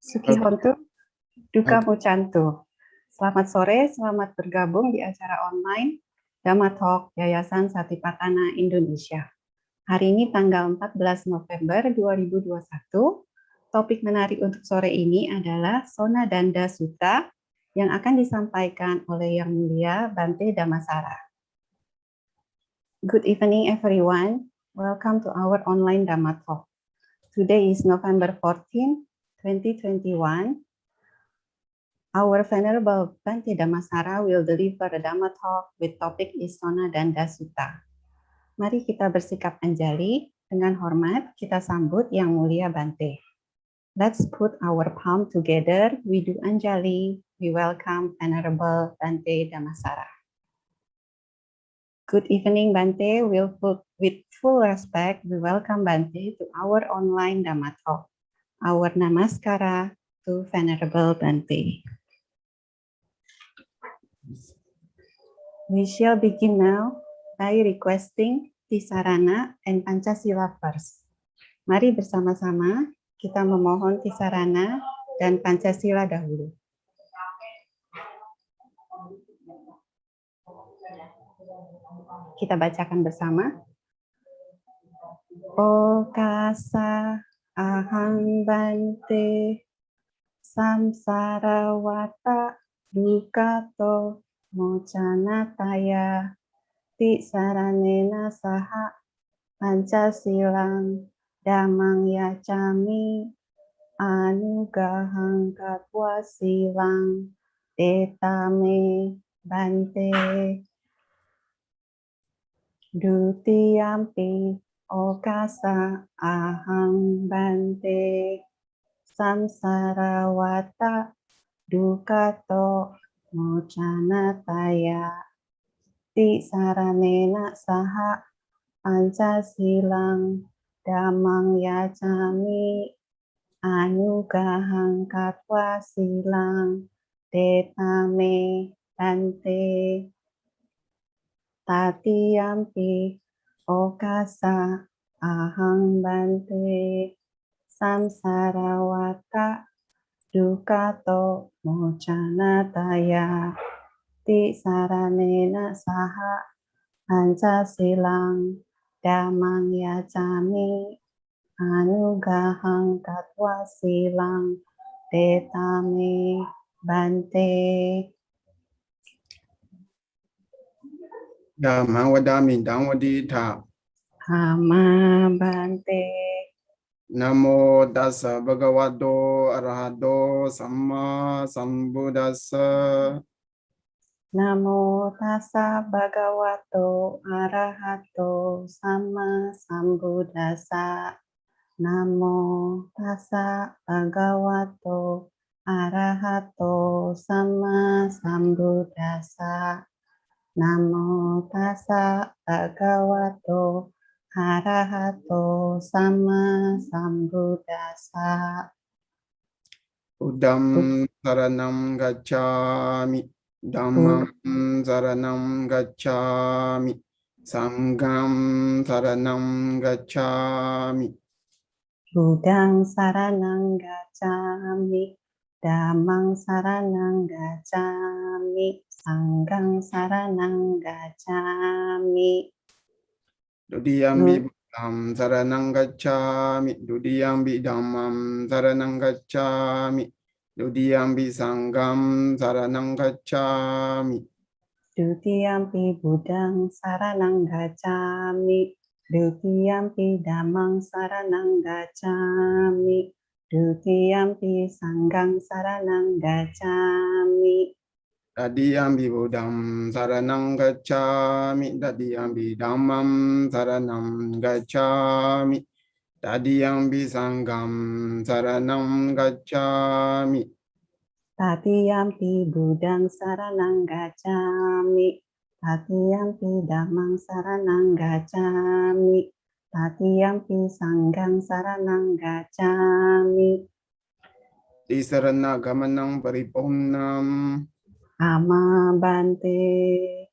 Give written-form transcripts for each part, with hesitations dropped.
Sukihontu, Duka Mucantu. Selamat sore, selamat bergabung di acara online Dhamma Talk Yayasan Satipatthana Indonesia. Hari ini tanggal 14 November 2021. Topik menarik untuk sore ini adalah Sonadanda Sutta yang akan disampaikan oleh Yang Mulia Bhante Dhammasara. Good evening everyone. Welcome to our online Dhamma Talk. Today is November 14, 2021. Our Venerable Bhante Dhammasara will deliver a Dhamma talk with topic is Sonadanda Sutta. Mari kita bersikap anjali, dengan hormat kita sambut Yang Mulia Bhante. Let's put our palm together, we do anjali, we welcome Venerable Bhante Dhammasara. Good evening Bhante, with full respect, we welcome Bhante to our online Dhamma talk. Our namaskara to Venerable Bhante. We shall begin now by requesting Tisarana and Pancasila first. Mari bersama-sama kita memohon Tisarana dan Pancasila dahulu. Kita bacakan bersama. Okasa ahang bante samsara wata dukato mocanataya tisaranena saha pancasilang damang yacami anugahang katwa silang tetame bante dutiyampi okasa ahang bante samsara wata dukato mocanataya tisaranena saha pancasilang damang yacami anugahang katwa silang tetame bante tatiyampi okasa ahang bante samsara wata dukato mocanataya tisaranena saha pancasilang damang yacami anugahang katwa silang tetame bante. Dhamma wadami dhammadita. Hama bante. Namo tassa bhagavato arahato samma sambuddhassa. Namo tassa bhagavato arahato samma sambuddhassa. Namo tassa bhagavato arahato samma sambuddhassa. Namo tassa bhagavato arahato samma sambuddhassa. Buddham saranam gacchami. Dhammam saranam gacchami. Sangham saranam gacchami. Buddhang saranang gacchami, dhammang saranang gacchami, sanghang saranang gacchami. Dudiyambi buddham saranang gacchami. Dudiyambi dhammam saranang gacchami. Dudiyambi sangham saranang gacchami. Dutiyampi buddhang saranang gacchami. Dutiyampi dhammang saranang gacchami. Dutiyampi sanghang saranang gacchami. Dadiyambi buddham saranang gacchami. Dadiyambi dhammam saranam gacchami. Dadiyambi sangham saranam gacchami. Tatiyampi buddhang saranang gacchami. Tatiyampi dhammang saranang gacchami. Tatiyampi sanghang saranang gacchami. Tisarana gamanang paripurnam. Ama bante.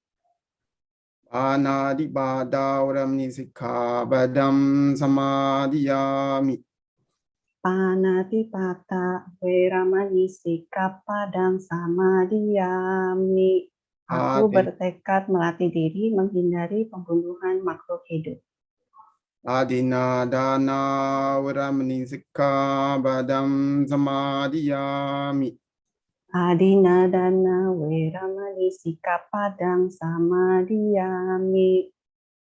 Anadibada uramni sikha badam samadhiyami. panatipata, weramani, sikapadang samadiyami. Aku bertekad melatih diri menghindari pembunuhan makhluk hidup. Adina dana weramani sikkhapadang samadiyami. Adina dana weramani sikapadang samadiyami.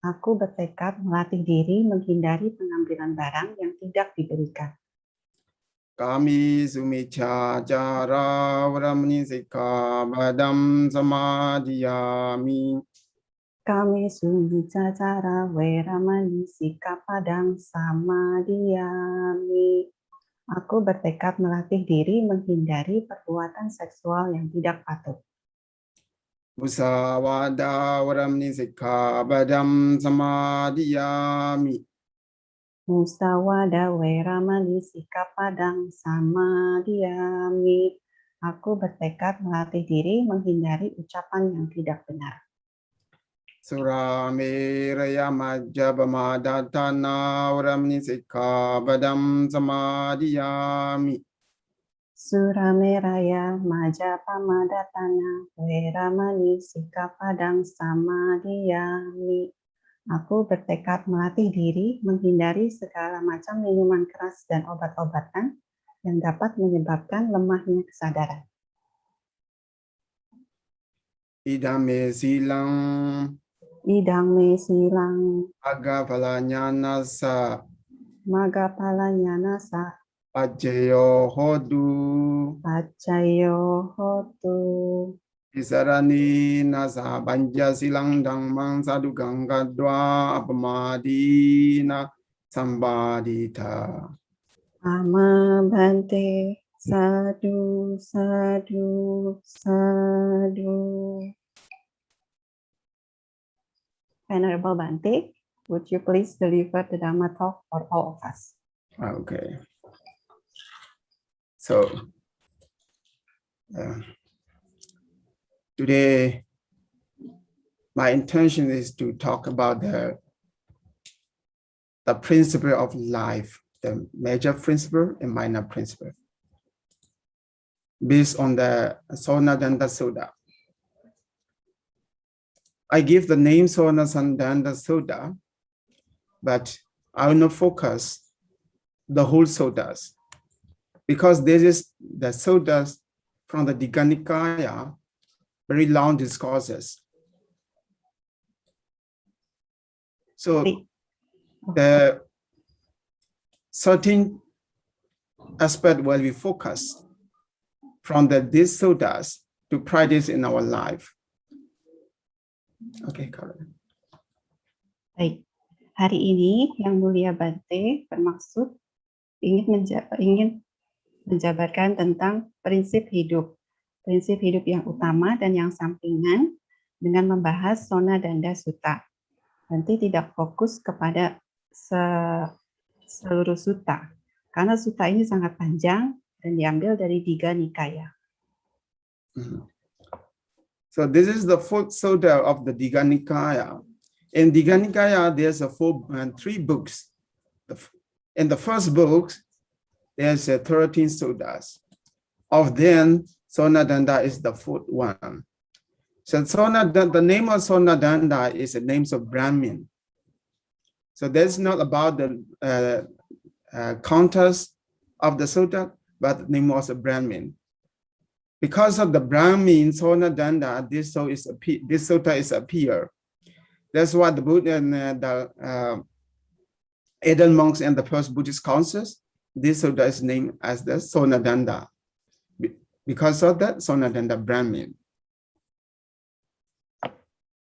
Aku bertekad melatih diri menghindari pengambilan barang yang tidak diberikan. Kami sumicacara weramani sikkhapadang samadiyami. Kami sumicacara weramani sikapadang samadiyami. Aku bertekad melatih diri menghindari perbuatan seksual yang tidak patut. Musawada weramani sikkhapadang samadiyami. Musawada weramani sikapadang samadiyami. Aku bertekad melatih diri menghindari ucapan yang tidak benar. Surameraya majjapamadatthana weramani sikkhapadang samadiyami. Surameraya majapamadatthana weramani sikapadang samadiyami. Aku bertekad melatih diri menghindari segala macam minuman keras dan obat-obatan yang dapat menyebabkan lemahnya kesadaran. Idame silang Idang silang agaphalanyanasa magapalanyanasa paccayo hotu paccayo hotu isarani nasa panja silang dhammang sadukang gadwa apamadina sambadita. Ama Bhante, sadu, sadu, sadu. Venerable Bhante, would you please deliver the Dhamma Talk for all of us? Okay. So, today, my intention is to talk about the principle of life, the major principle and minor principle, based on the Sonadanda Sutta. I give the name Sonadanda Sutta, but I will not focus the whole suttas, because this is the suttas from the Digha Nikaya, very long discourses. So the certain aspect will be focused from these suttas to practice in our life. Okay, Karen. Baik, hari ini Yang Mulia Bhante bermaksud ingin menjabarkan tentang prinsip hidup yang utama dan yang sampingan dengan membahas Sonadanda Sutta. Nanti tidak fokus kepada seluruh sutta, karena sutta ini sangat panjang dan diambil dari Digha Nikaya. So this is the fourth sutta of the Digha Nikaya. In Digha Nikaya, there's three books. In the first book, there's 13 suttas. Of them, Sonadanda is the fourth one. So the name of Sonadanda is the name of Brahmin. So that's not about the contents of the sutta, but the name was a Brahmin. Because of the Brahmin, Sonadanda, this sutta is appear. That's why the Buddha and the Eden monks and the first Buddhist councils, this sutta is named as the Sonadanda. Because of that, Sonadanda Brahmin.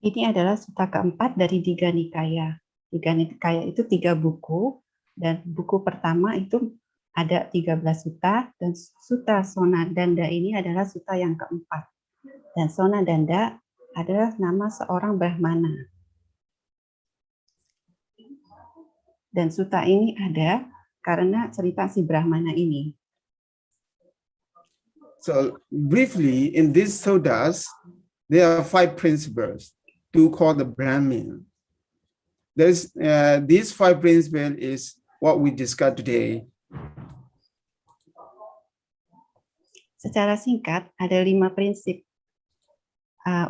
Ini adalah sutta keempat dari Digha Nikaya. Digha Nikaya itu 3 buku, dan buku pertama itu ada 13 sutta, dan sutta Sonadanda ini adalah sutta yang keempat. Dan Sonadanda adalah nama seorang Brahmana. Dan sutta ini ada karena cerita si Brahmana ini. So briefly, in these suttas, there are 5 principles, 2 called the Brahmin. These 5 principles is what we discussed today. Secara singkat, ada 5 prinsip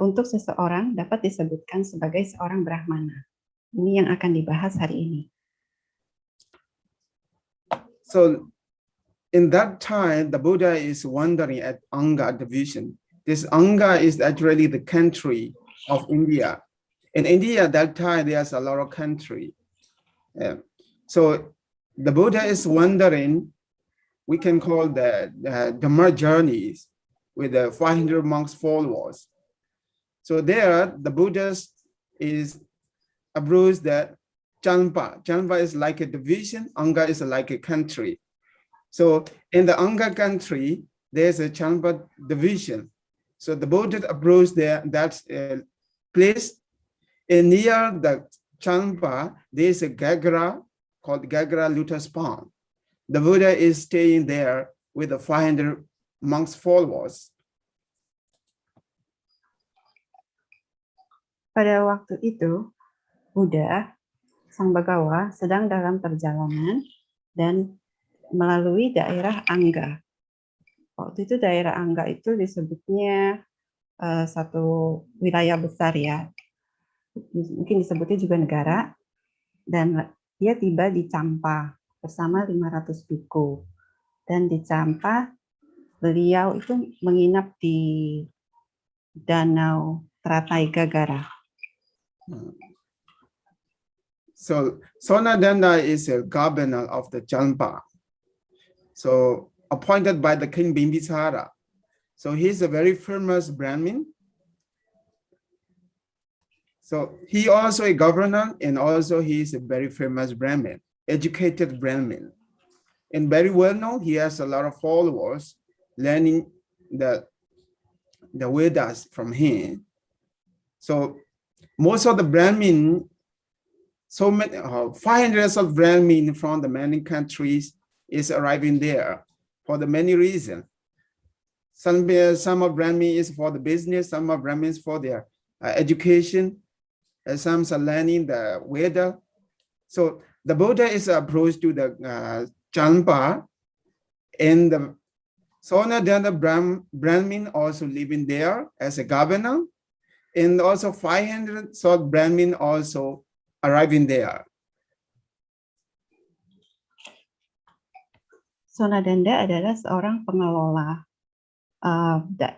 untuk seseorang dapat disebutkan sebagai seorang Brahmana. Ini yang akan dibahas hari ini. So in that time, the Buddha is wondering at Anga division. This Anga is actually the country of India. In India, that time, there's a lot of country. So the Buddha is wondering, we can call the Dhamma journeys with the 500 monks followers. So there, the Buddha is approached that Champa. Champa is like a division, Anga is like a country. So in the Anga country, there's a Champa division. So the Buddha approached that place. And near the Champa, there's a Gagara called Gagara Lotus Pond. The Buddha is staying there with the 500 monks followers. Pada waktu itu, Buddha, Sang Bagawa, sedang dalam perjalanan dan melalui daerah Angga. Waktu itu daerah Angga itu disebutnya satu wilayah besar ya, mungkin disebutnya juga negara, dan dia tiba di Champa bersama 500 bhikkhu. Dan di Champa, beliau itu menginap di Danau Teratai Gagara. So Sonadanda is a governor of the Champa. So appointed by the King Bimbisara. So he's a very famous Brahmin. So he also a governor, and also he is a very famous Brahmin, educated Brahmin. And very well known, he has a lot of followers learning the Vedas from him. So most of the Brahmin, so many 500 of Brahmin from the many countries is arriving there for the many reasons. Some of Brahmin is for the business, some of Brahmin is for their education, some are learning the Veda. So the Buddha is approached to the Champa, and the Sonadanda Brahmin also living there as a governor, and also 500 sort Brahmin also arriving there. Sonadanda adalah seorang pengelola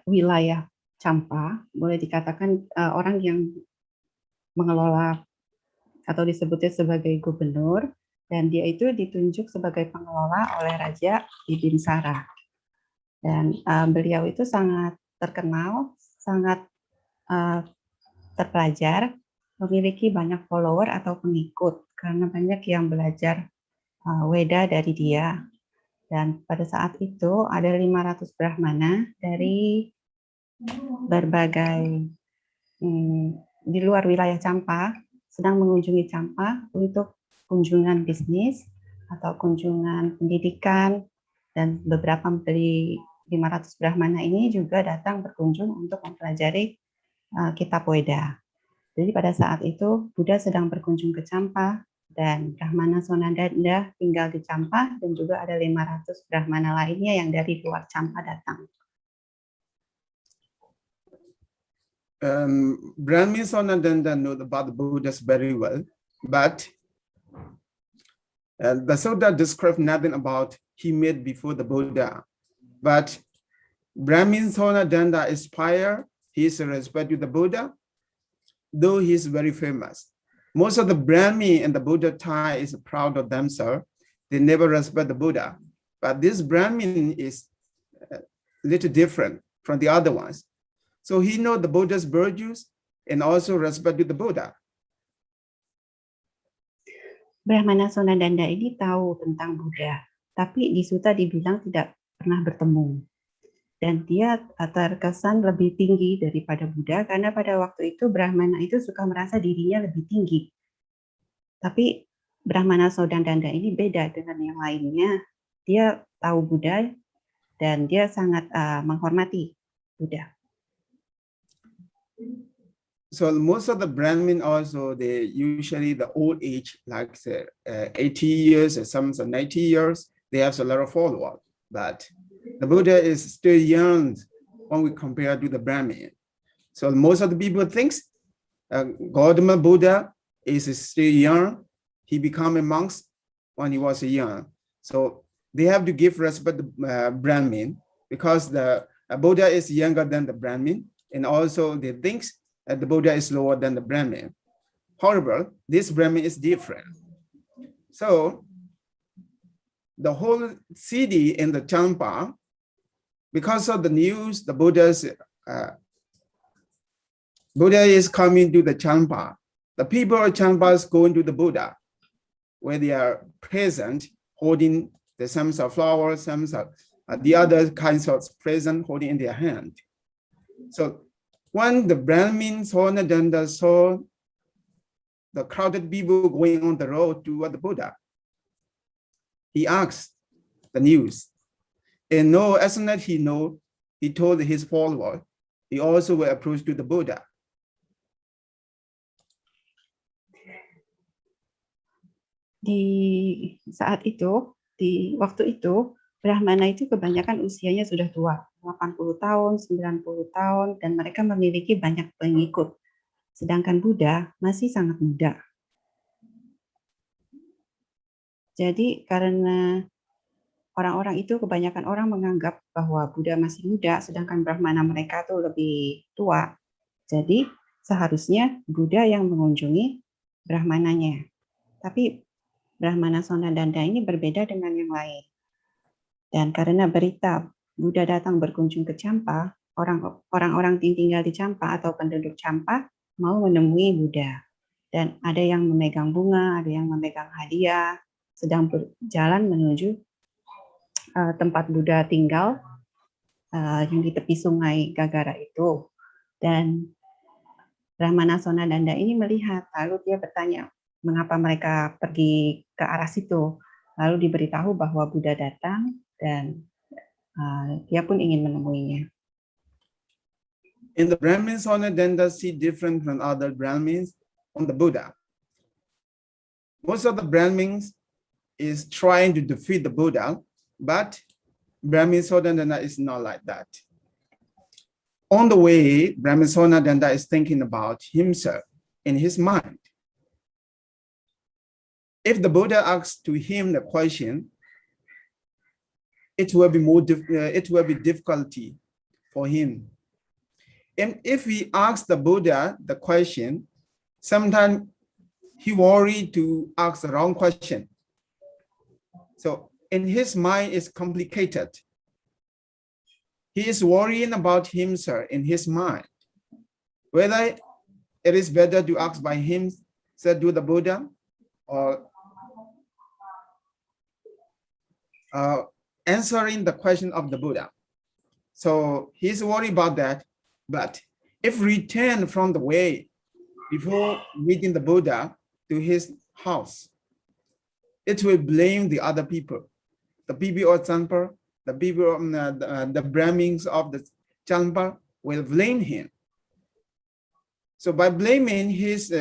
wilayah Champa, boleh dikatakan orang yang mengelola atau disebutnya sebagai gubernur, dan dia itu ditunjuk sebagai pengelola oleh Raja Bimbisara. Dan beliau itu sangat terkenal, sangat terpelajar, memiliki banyak follower atau pengikut karena banyak yang belajar Veda dari dia. Dan pada saat itu ada 500 Brahmana dari berbagai di luar wilayah Champa sedang mengunjungi Champa untuk kunjungan bisnis atau kunjungan pendidikan, dan beberapa dari 500 Brahmana ini juga datang berkunjung untuk mempelajari kitab Veda. Jadi pada saat itu Buddha sedang berkunjung ke Champa, dan Brahmana Sonadanda tinggal di Champa, dan juga ada 500 Brahmana lainnya yang dari luar Champa datang. Brahmin Sonadanda know about the Buddhas very well, but the Sutta describes nothing about he met before the Buddha. But Brahmin Sonadanda inspired his respect to the Buddha, though he is very famous. Most of the Brahmin in the Buddha time is proud of themselves. They never respect the Buddha. But this Brahmin is a little different from the other ones. So he knows the Buddha's virtues and also respect to the Buddha. Brahmana Sonadanda ini tahu tentang Buddha, tapi di Sutta dibilang tidak pernah bertemu. Dan dia terkesan lebih tinggi daripada Buddha, karena pada waktu itu Brahmana itu suka merasa dirinya lebih tinggi. Tapi Brahmana Sonadanda ini beda dengan yang lainnya. Dia tahu Buddha dan dia sangat menghormati Buddha. So most of the Brahmin also, they usually the old age, like say, 80 years or some 90 years, they have a lot of followers. But The Buddha is still young when we compare to the Brahmin. So most of the people think Gautama Buddha is still young. He became a monk when he was young. So they have to give respect to Brahmin because the Buddha is younger than the Brahmin, and also they think that the Buddha is lower than the Brahmin. However, this Brahmin is different. So the whole city in the Champa, because of the news, the Buddha is coming to the Champa. The people of Champa is going to the Buddha, where they are present, holding the stems of flowers, stems of the other kinds of present holding in their hand. So when the Brahmin Sonadanda saw the crowded people going on the road toward the Buddha, he asked the news. And as soon as he told his followers, he also will approach to the Buddha. Di saat itu, di waktu itu, Brahmana itu kebanyakan usianya sudah tua, 80 tahun, 90 tahun, dan mereka memiliki banyak pengikut. Sedangkan Buddha masih sangat muda. Jadi karena orang-orang itu, kebanyakan orang menganggap bahwa Buddha masih muda, sedangkan Brahmana mereka tuh lebih tua. Jadi seharusnya Buddha yang mengunjungi Brahmananya. Tapi Brahmana Sonadanda ini berbeda dengan yang lain. Dan karena berita Buddha datang berkunjung ke Champa, orang-orang yang tinggal di Champa atau penduduk Champa mau menemui Buddha. Dan ada yang memegang bunga, ada yang memegang hadiah, sedang berjalan menuju tempat Buddha tinggal yang di tepi sungai Gagara itu. Dan Brahmana Sonadanda ini melihat, lalu dia bertanya, mengapa mereka pergi ke arah situ. Lalu diberitahu bahwa Buddha datang dan dia pun ingin menemuinya. In the Brahmin Sonadanda see different from other Brahmins on the Buddha. Most of the Brahmins is trying to defeat the Buddha, but Brahmin Sonadanda is not like that. On the way, Brahmin Sonadanda is thinking about himself in his mind. If the Buddha asks to him the question, it will be difficulty for him. And if he asks the Buddha the question, sometimes he worried to ask the wrong question. So in his mind is complicated. He is worrying about himself in his mind, whether it is better to ask by himself to the Buddha or answering the question of the Buddha. So he's worried about that. But if return from the way before meeting the Buddha to his house, it will blame the other people, the people of Champa, the people of the Brahmins of the Champa will blame him. So by blaming his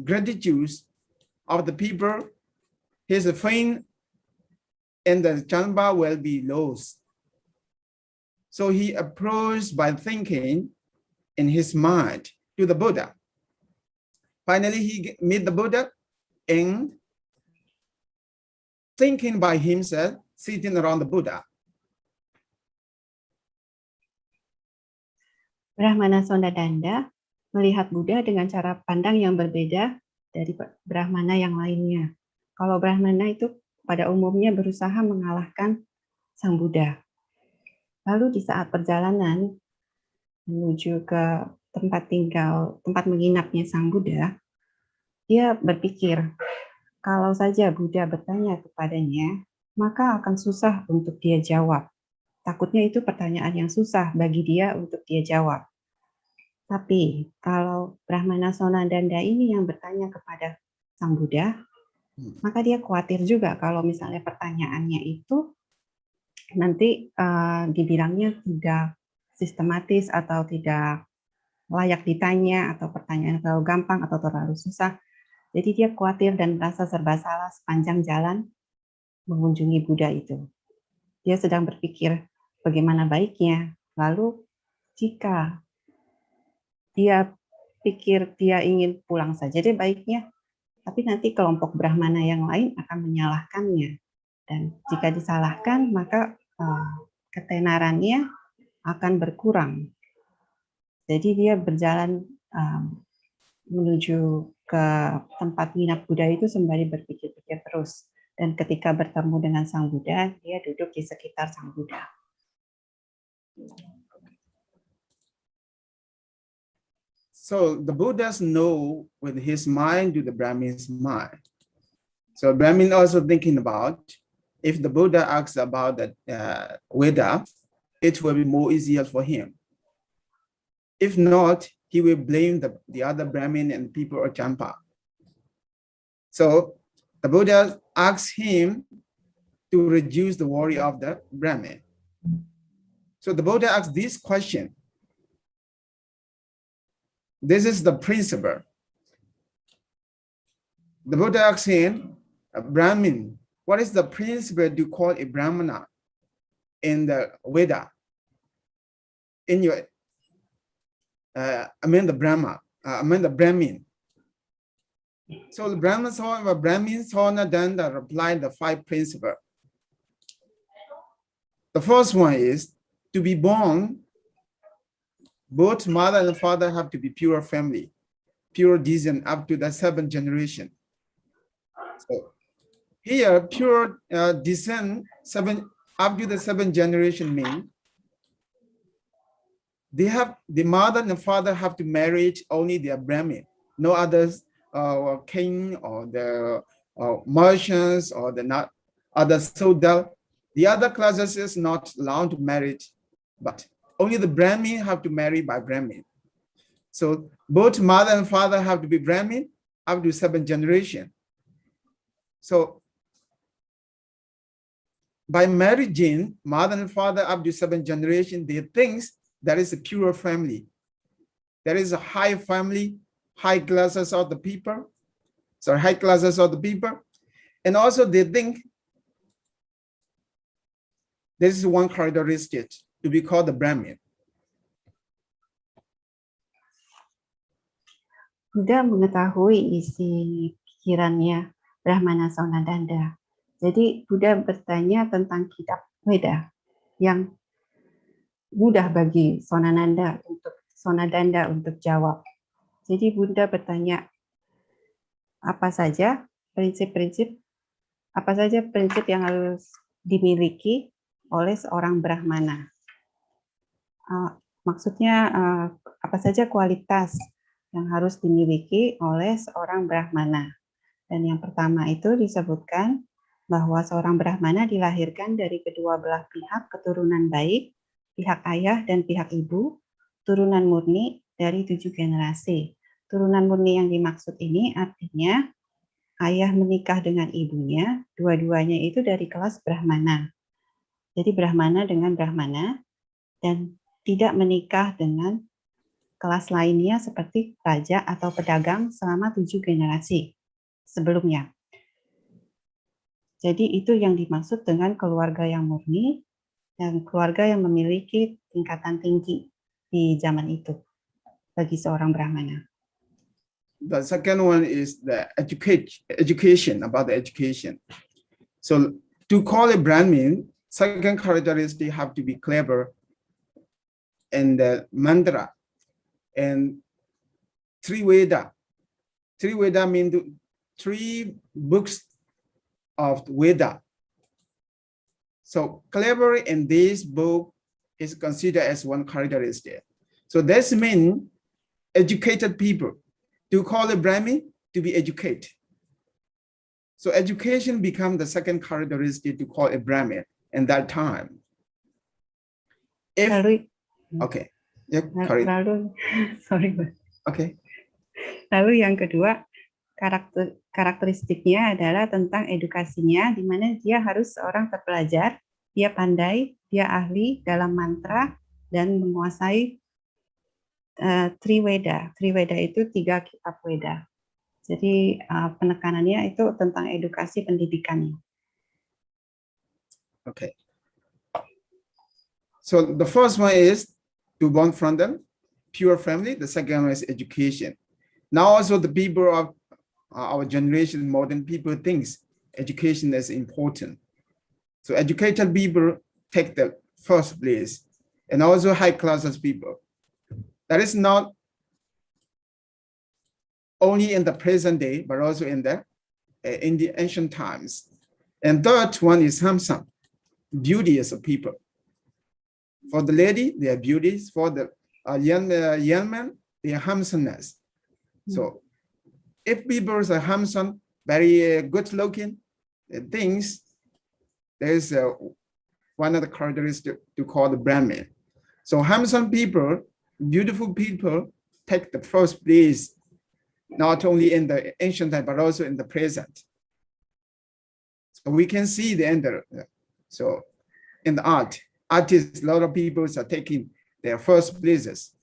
gratitude of the people, his fame and the Champa will be lost. So he approached by thinking in his mind to the Buddha. Finally, he met the Buddha and thinking by himself, sitting around the Buddha. Brahmana Sonadanda melihat Buddha dengan cara pandang yang berbeda dari Brahmana yang lainnya. Kalau Brahmana itu pada umumnya berusaha mengalahkan Sang Buddha. Lalu di saat perjalanan menuju ke tempat menginapnya Sang Buddha, dia berpikir, kalau saja Buddha bertanya kepadanya, maka akan susah untuk dia jawab. Takutnya itu pertanyaan yang susah bagi dia untuk dia jawab. Tapi kalau Brahmana Sonadanda ini yang bertanya kepada Sang Buddha, maka dia khawatir juga kalau misalnya pertanyaannya itu nanti dibilangnya tidak sistematis atau tidak layak ditanya, atau pertanyaan terlalu gampang atau terlalu susah. Jadi dia khawatir dan merasa serba salah sepanjang jalan mengunjungi Buddha itu. dia sedang berpikir bagaimana baiknya. Lalu jika dia pikir dia ingin pulang saja deh baiknya, tapi nanti kelompok Brahmana yang lain akan menyalahkannya. Dan jika disalahkan, maka ketenarannya akan berkurang. Jadi dia berjalan menuju ke tempat nginap Buddha itu sembari berpikir-pikir terus. Dan ketika bertemu dengan Sang Buddha, dia duduk di sekitar Sang Buddha. So the Buddhas know with his mind to the Brahmin's mind. So Brahmin also thinking about, if the Buddha asks about the Veda, it will be more easier for him. If not, he will blame the other Brahmin and people of Champa. So the Buddha asks him to reduce the worry of the Brahmin. So the Buddha asks this question. This is the principle. The Buddha asks him, a Brahmin, what is the principle to call a Brahmana in the Veda? In your, the Brahmin. So the Brahmin Sonadanda replied the 5 principles. The first one is to be born. Both mother and father have to be pure family, pure descent up to the 7th generation. So here, pure descent up to the 7th generation means the mother and father have to marry only their Brahmin, no others, king or the merchants or the not other Sudha. The other classes is not allowed to marry, but only the Brahmin have to marry by Brahmin. So both mother and father have to be Brahmin up to 7th generation. So by marrying mother and father up to 7th generation, they think that is a pure family. There is a high family, high classes of the people. So high classes of the people. And also they think this is one characteristic to be called the Brahmin. Buddha mengetahui isi pikirannya Brahmana Sonadanda. Jadi Buddha bertanya tentang kitab Veda yang mudah bagi Sonadanda untuk jawab. Jadi Buddha bertanya apa saja prinsip yang harus dimiliki oleh seorang Brahmana. Maksudnya apa saja kualitas yang harus dimiliki oleh seorang Brahmana. Dan yang pertama itu disebutkan bahwa seorang Brahmana dilahirkan dari kedua belah pihak keturunan baik, pihak ayah dan pihak ibu, turunan murni dari 7 generasi. Turunan murni yang dimaksud ini artinya ayah menikah dengan ibunya, dua-duanya itu dari kelas Brahmana. Jadi Brahmana dengan Brahmana dan tidak menikah dengan kelas lainnya seperti raja atau pedagang selama 7 generasi sebelumnya. Jadi itu yang dimaksud dengan keluarga yang murni dan keluarga yang memiliki tingkatan tinggi di zaman itu bagi seorang Brahmana. The second one is the education, about the education. So to call a Brahmin, second characteristic have to be clever and the mantra and 3 Veda. 3 Veda means 3 books of Veda. So clever in this book is considered as one characteristic. So this means educated people. To call a Brahmin, to be educated. So education becomes the second characteristic to call a Brahmin in that time. Okay. Yeah, Okay. Lalu yang kedua, karakteristiknya adalah tentang edukasinya, di mana dia harus seorang terpelajar, dia pandai, dia ahli dalam mantra, dan menguasai Triveda. Triveda itu 3 kitab Veda. Jadi penekanannya itu tentang edukasi pendidikannya. Okay. So the first one is to born from the pure family. The second one is education. Now also the people of our generation, modern people, thinks education is important. So educated people take the first place, and also high classes people. That is not only in the present day, but also in the ancient times. And third one is handsome, beauteous of people. For the lady, they are beauties. For the young man, they are handsomeness. So if people are handsome, very good looking things, there is one of the characteristics to call the Brahmin. So handsome people, beautiful people take the first place, not only in the ancient time, but also in the present. So we can see the end. So in the artists, a lot of people are taking their first places.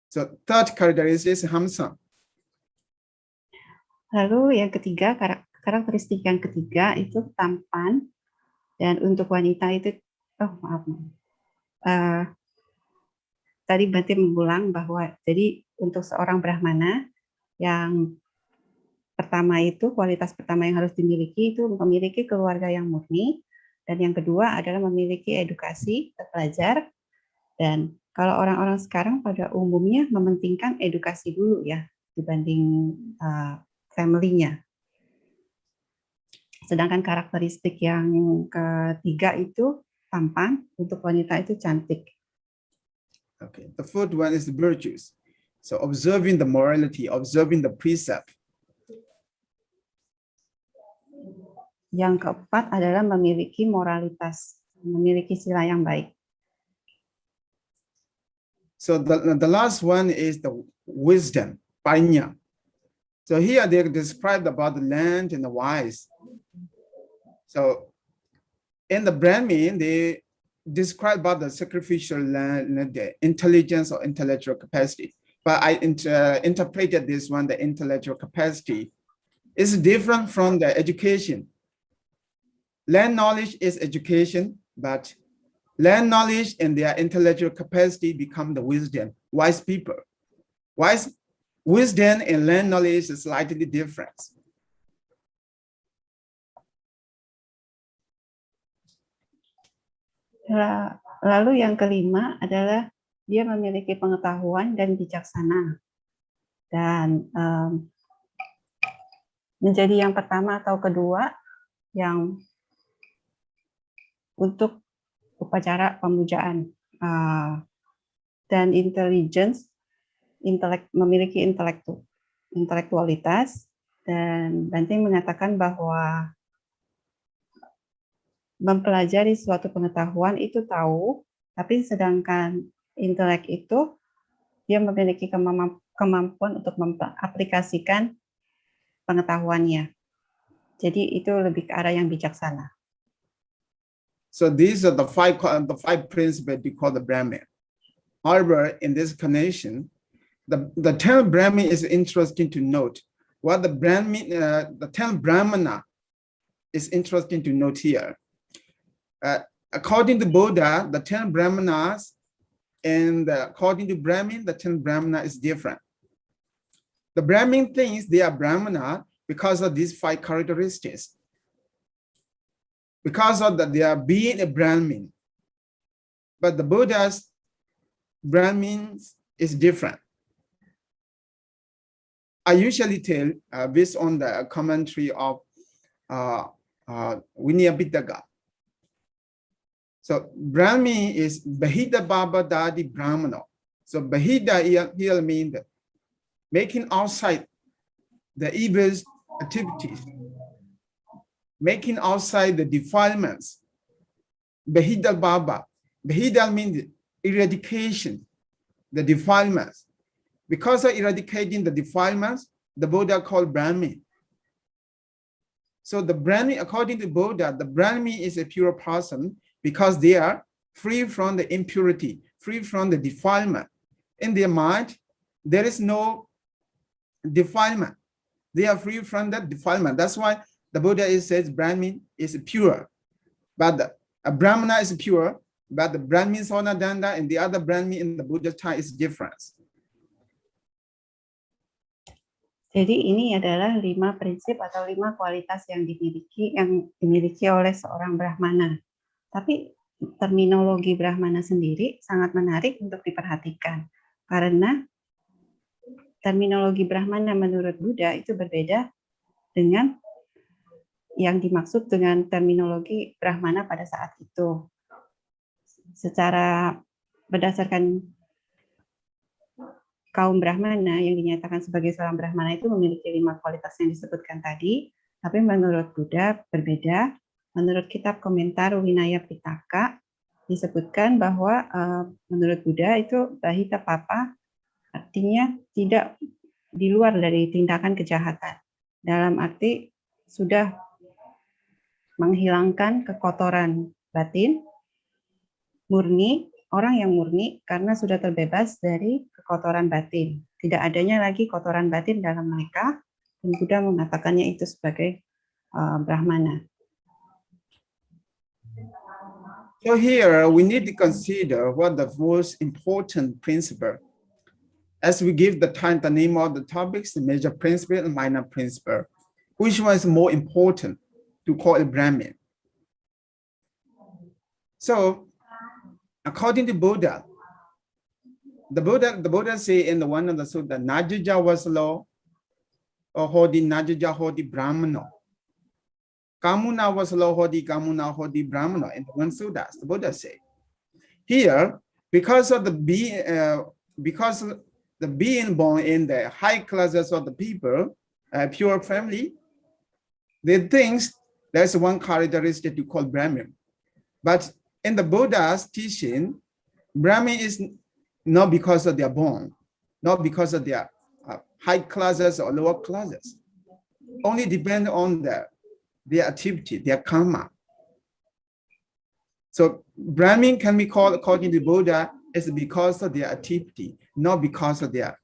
So third characteristic is handsome. Lalu yang ketiga, karakteristik yang ketiga itu tampan. Dan untuk wanita itu, tadi Bhante mengulang bahwa jadi untuk seorang Brahmana yang pertama itu, kualitas pertama yang harus dimiliki itu memiliki keluarga yang murni, dan yang kedua adalah memiliki edukasi, terpelajar. Dan kalau orang-orang sekarang pada umumnya mementingkan edukasi dulu ya dibanding family-nya. Sedangkan karakteristik yang ketiga itu tampan, untuk wanita itu cantik. Okay, the fourth one is the virtues. So observing the morality, observing the precept. Yang keempat adalah memiliki moralitas, memiliki sila yang baik. So the last one is the wisdom, panya. So here they described about the land and the wise. So in the Brahmin, they describe about the sacrificial land, the intelligence or intellectual capacity. But I interpreted this one, the intellectual capacity is different from the education. Land knowledge is education, but land knowledge and their intellectual capacity become the wisdom, wise people. Wisdom and land knowledge is slightly different. Lalu yang kelima adalah dia memiliki pengetahuan dan bijaksana. Dan menjadi yang pertama atau kedua yang untuk upacara pemujaan. Dan memiliki intelektualitas, dan Bhante mengatakan bahwa mempelajari suatu pengetahuan itu tahu, tapi sedangkan intelek itu dia memiliki kemampuan untuk mengaplikasikan pengetahuannya. Jadi itu lebih ke arah yang bijaksana. So these are the five principles we call the Brahmin. However, in this connection, the term Brahmin is interesting to note. What the term Brahmana is interesting to note here. According to Buddha, the term Brahmanas, and according to Brahmin, the term Brahmana is different. The Brahmin thinks they are Brahmana because of these five characteristics. Because of that, they are being a Brahmin. But the Buddha's Brahmins is different. I usually tell, based on the commentary of Vinaya Pitaka. So Brahmin is Bahida Baba Dadi Brahmano. So Bahida here means making outside the evil activities, making outside the defilements. Bahida Baba. Bahida means eradication, the defilements. Because of eradicating the defilements, the Buddha called Brahmin. So the Brahmin, according to Buddha, the Brahmin is a pure person because they are free from the impurity, free from the defilement. In their mind, there is no defilement. They are free from that defilement. That's why the Buddha says Brahmin is pure. But a Brahmana is pure, but the Brahmin Sonadanda and the other Brahmin in the Buddha time is different. Jadi ini adalah 5 prinsip atau 5 kualitas yang dimiliki oleh seorang Brahmana. Tapi terminologi Brahmana sendiri sangat menarik untuk diperhatikan karena terminologi Brahmana menurut Buddha itu berbeda dengan yang dimaksud dengan terminologi Brahmana pada saat itu. Secara berdasarkan kaum Brahmana yang dinyatakan sebagai seorang Brahmana itu memiliki 5 kualitas yang disebutkan tadi, tapi menurut Buddha berbeda. Menurut kitab komentar Winaya Pitaka disebutkan bahwa menurut Buddha itu bahita papa artinya tidak di luar dari tindakan kejahatan. Dalam arti sudah menghilangkan kekotoran batin, murni, orang yang murni karena sudah terbebas dari kekotoran batin. Tidak adanya lagi kotoran batin dalam mereka, dan Buddha mengatakannya itu sebagai Brahmana. So here we need to consider what the most important principle. As we give the name of the topics, the major principle and minor principle, which one is more important to call it Brahmin? So, according to Buddha, the Buddha say in the one of the sutta, Najuja was law, or Hodi Najuja Hodi Brahmano. Kamuna was law, Hodi Kamuna Hodi Brahmano. In the one sutta, the Buddha say. Here, because of the being born in the high classes of the people, pure family, they think there's one characteristic to call Brahmin. But in the Buddha's teaching, Brahmin is not because of their born, not because of their high classes or lower classes. Only depend on their activity, their karma. So Brahmin can be called, according to Buddha, is because of their activity, not because of their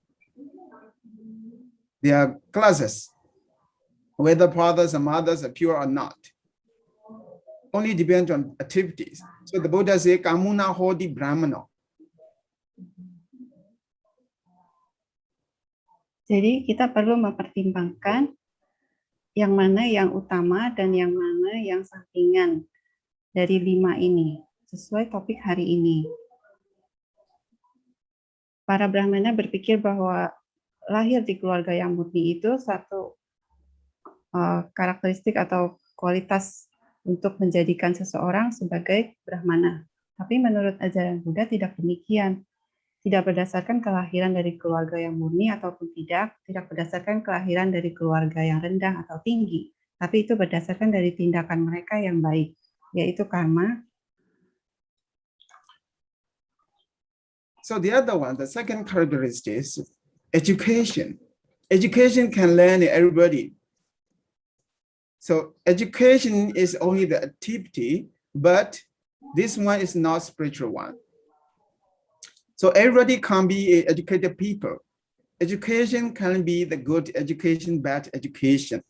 classes, whether fathers and mothers are pure or not. Only depends on activities. So the Buddha says, Kamuna Hodi Brahmano. Jadi kita perlu mempertimbangkan yang mana yang utama dan yang mana yang sampingan dari 5 ini, sesuai topik hari ini. Para Brahmana berpikir bahwa lahir di keluarga yang murni itu satu karakteristik atau kualitas untuk menjadikan seseorang sebagai Brahmana. Tapi menurut ajaran Buddha tidak demikian. Tidak berdasarkan kelahiran dari keluarga yang murni ataupun tidak berdasarkan kelahiran dari keluarga yang rendah atau tinggi, tapi itu berdasarkan dari tindakan mereka yang baik, yaitu karma. So the other one, the second characteristic is education. Education can learn everybody. So education is only the activity, but this one is not spiritual one. So everybody can be educated people. Education can be the good education, bad education.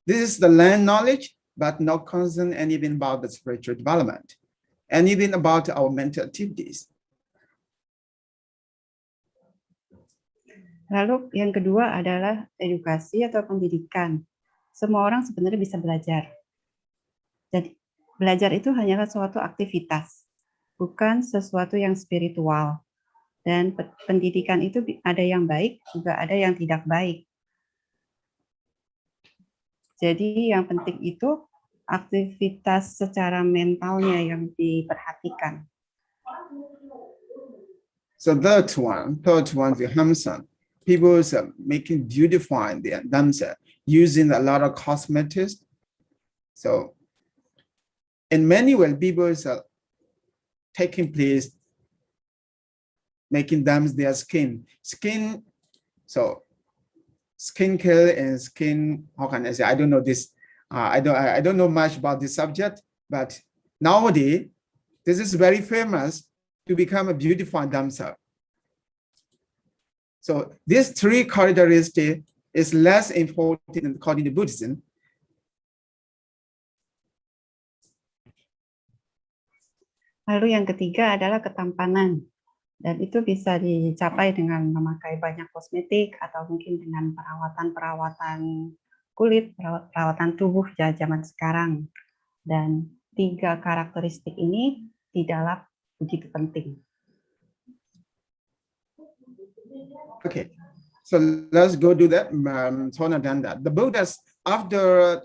This is the learned knowledge, but not concerned anything about the spiritual development, anything about our mental activities. Lalu yang kedua adalah edukasi atau pendidikan. Semua orang sebenarnya bisa belajar. Jadi belajar itu hanyalah suatu aktivitas, bukan sesuatu yang spiritual. Dan pendidikan itu ada yang baik, juga ada yang tidak baik. Jadi yang penting itu aktivitas secara mentalnya yang diperhatikan. So third one, the Hamsan. People are making beautifying themselves using a lot of cosmetics. So in many ways, people are taking place, making them their skin. So skincare and skin, how can I say? I don't know this. I don't know much about this subject, but nowadays, this is very famous to become a beautifying themselves. So these 3 characteristics is less important according to Buddhism. Lalu yang ketiga adalah ketampanan. Dan itu bisa dicapai dengan memakai banyak kosmetik atau mungkin dengan perawatan-perawatan kulit, perawatan tubuh zaman sekarang. Dan 3 karakteristik ini tidaklah begitu penting. Okay, so let's go do that. Sonadanda. The Buddha's, after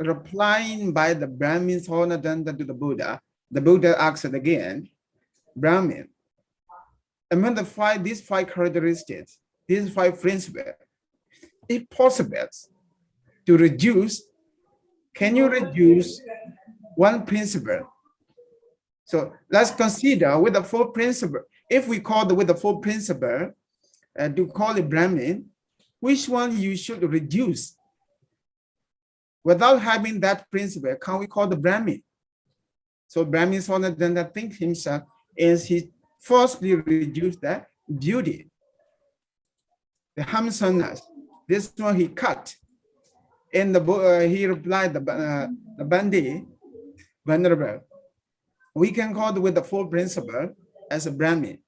replying by the Brahmin Sonadanda to the Buddha asked again, Brahmin, among these five characteristics, these 5 principles, if possible, to reduce, can you reduce one principle? So let's consider with the 4 principles. If we call with the 4 principles, to call it Brahmin, which one you should reduce? Without having that principle, can we call the Brahmin? So Brahmin Sonadanda thinks himself is he firstly reduced the beauty, the handsomeness. This one he cut. In the book, he replied, the Bhante, Venerable, we can call with the 4 principles as a Brahmin.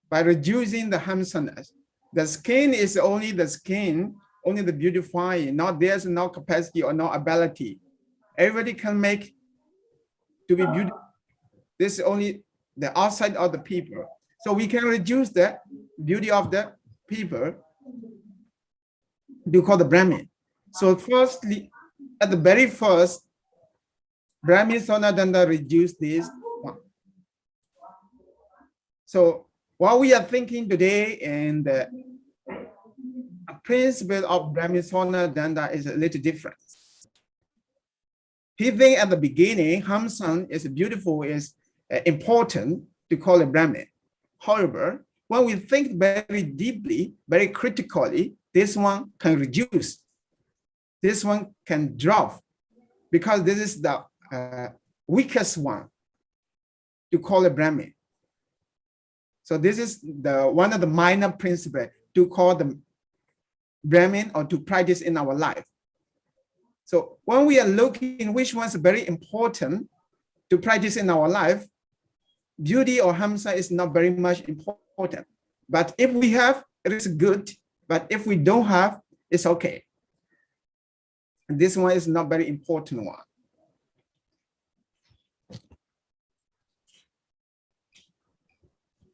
By reducing the handsomeness, the skin is only the skin, only the beautifying, there's no capacity or no ability. Everybody can make to be beautiful. This is only the outside of the people. So we can reduce the beauty of the people to call the Brahmin. So firstly, at the very first, Brahmin Sonadanda reduced this one. So what we are thinking today and the principle of Brahmin Sonadanda is a little different. He thinks at the beginning, handsome is beautiful, is important to call it Brahmin. However, when we think very deeply, very critically, this one can reduce. This one can drop because this is the weakest one to call it Brahmin. So this is one of the minor principles to call the Brahmin or to practice in our life. So when we are looking which one's very important to practice in our life, beauty or hamsa is not very much important. But if we have, it is good. But if we don't have, it's okay. This one is not very important one.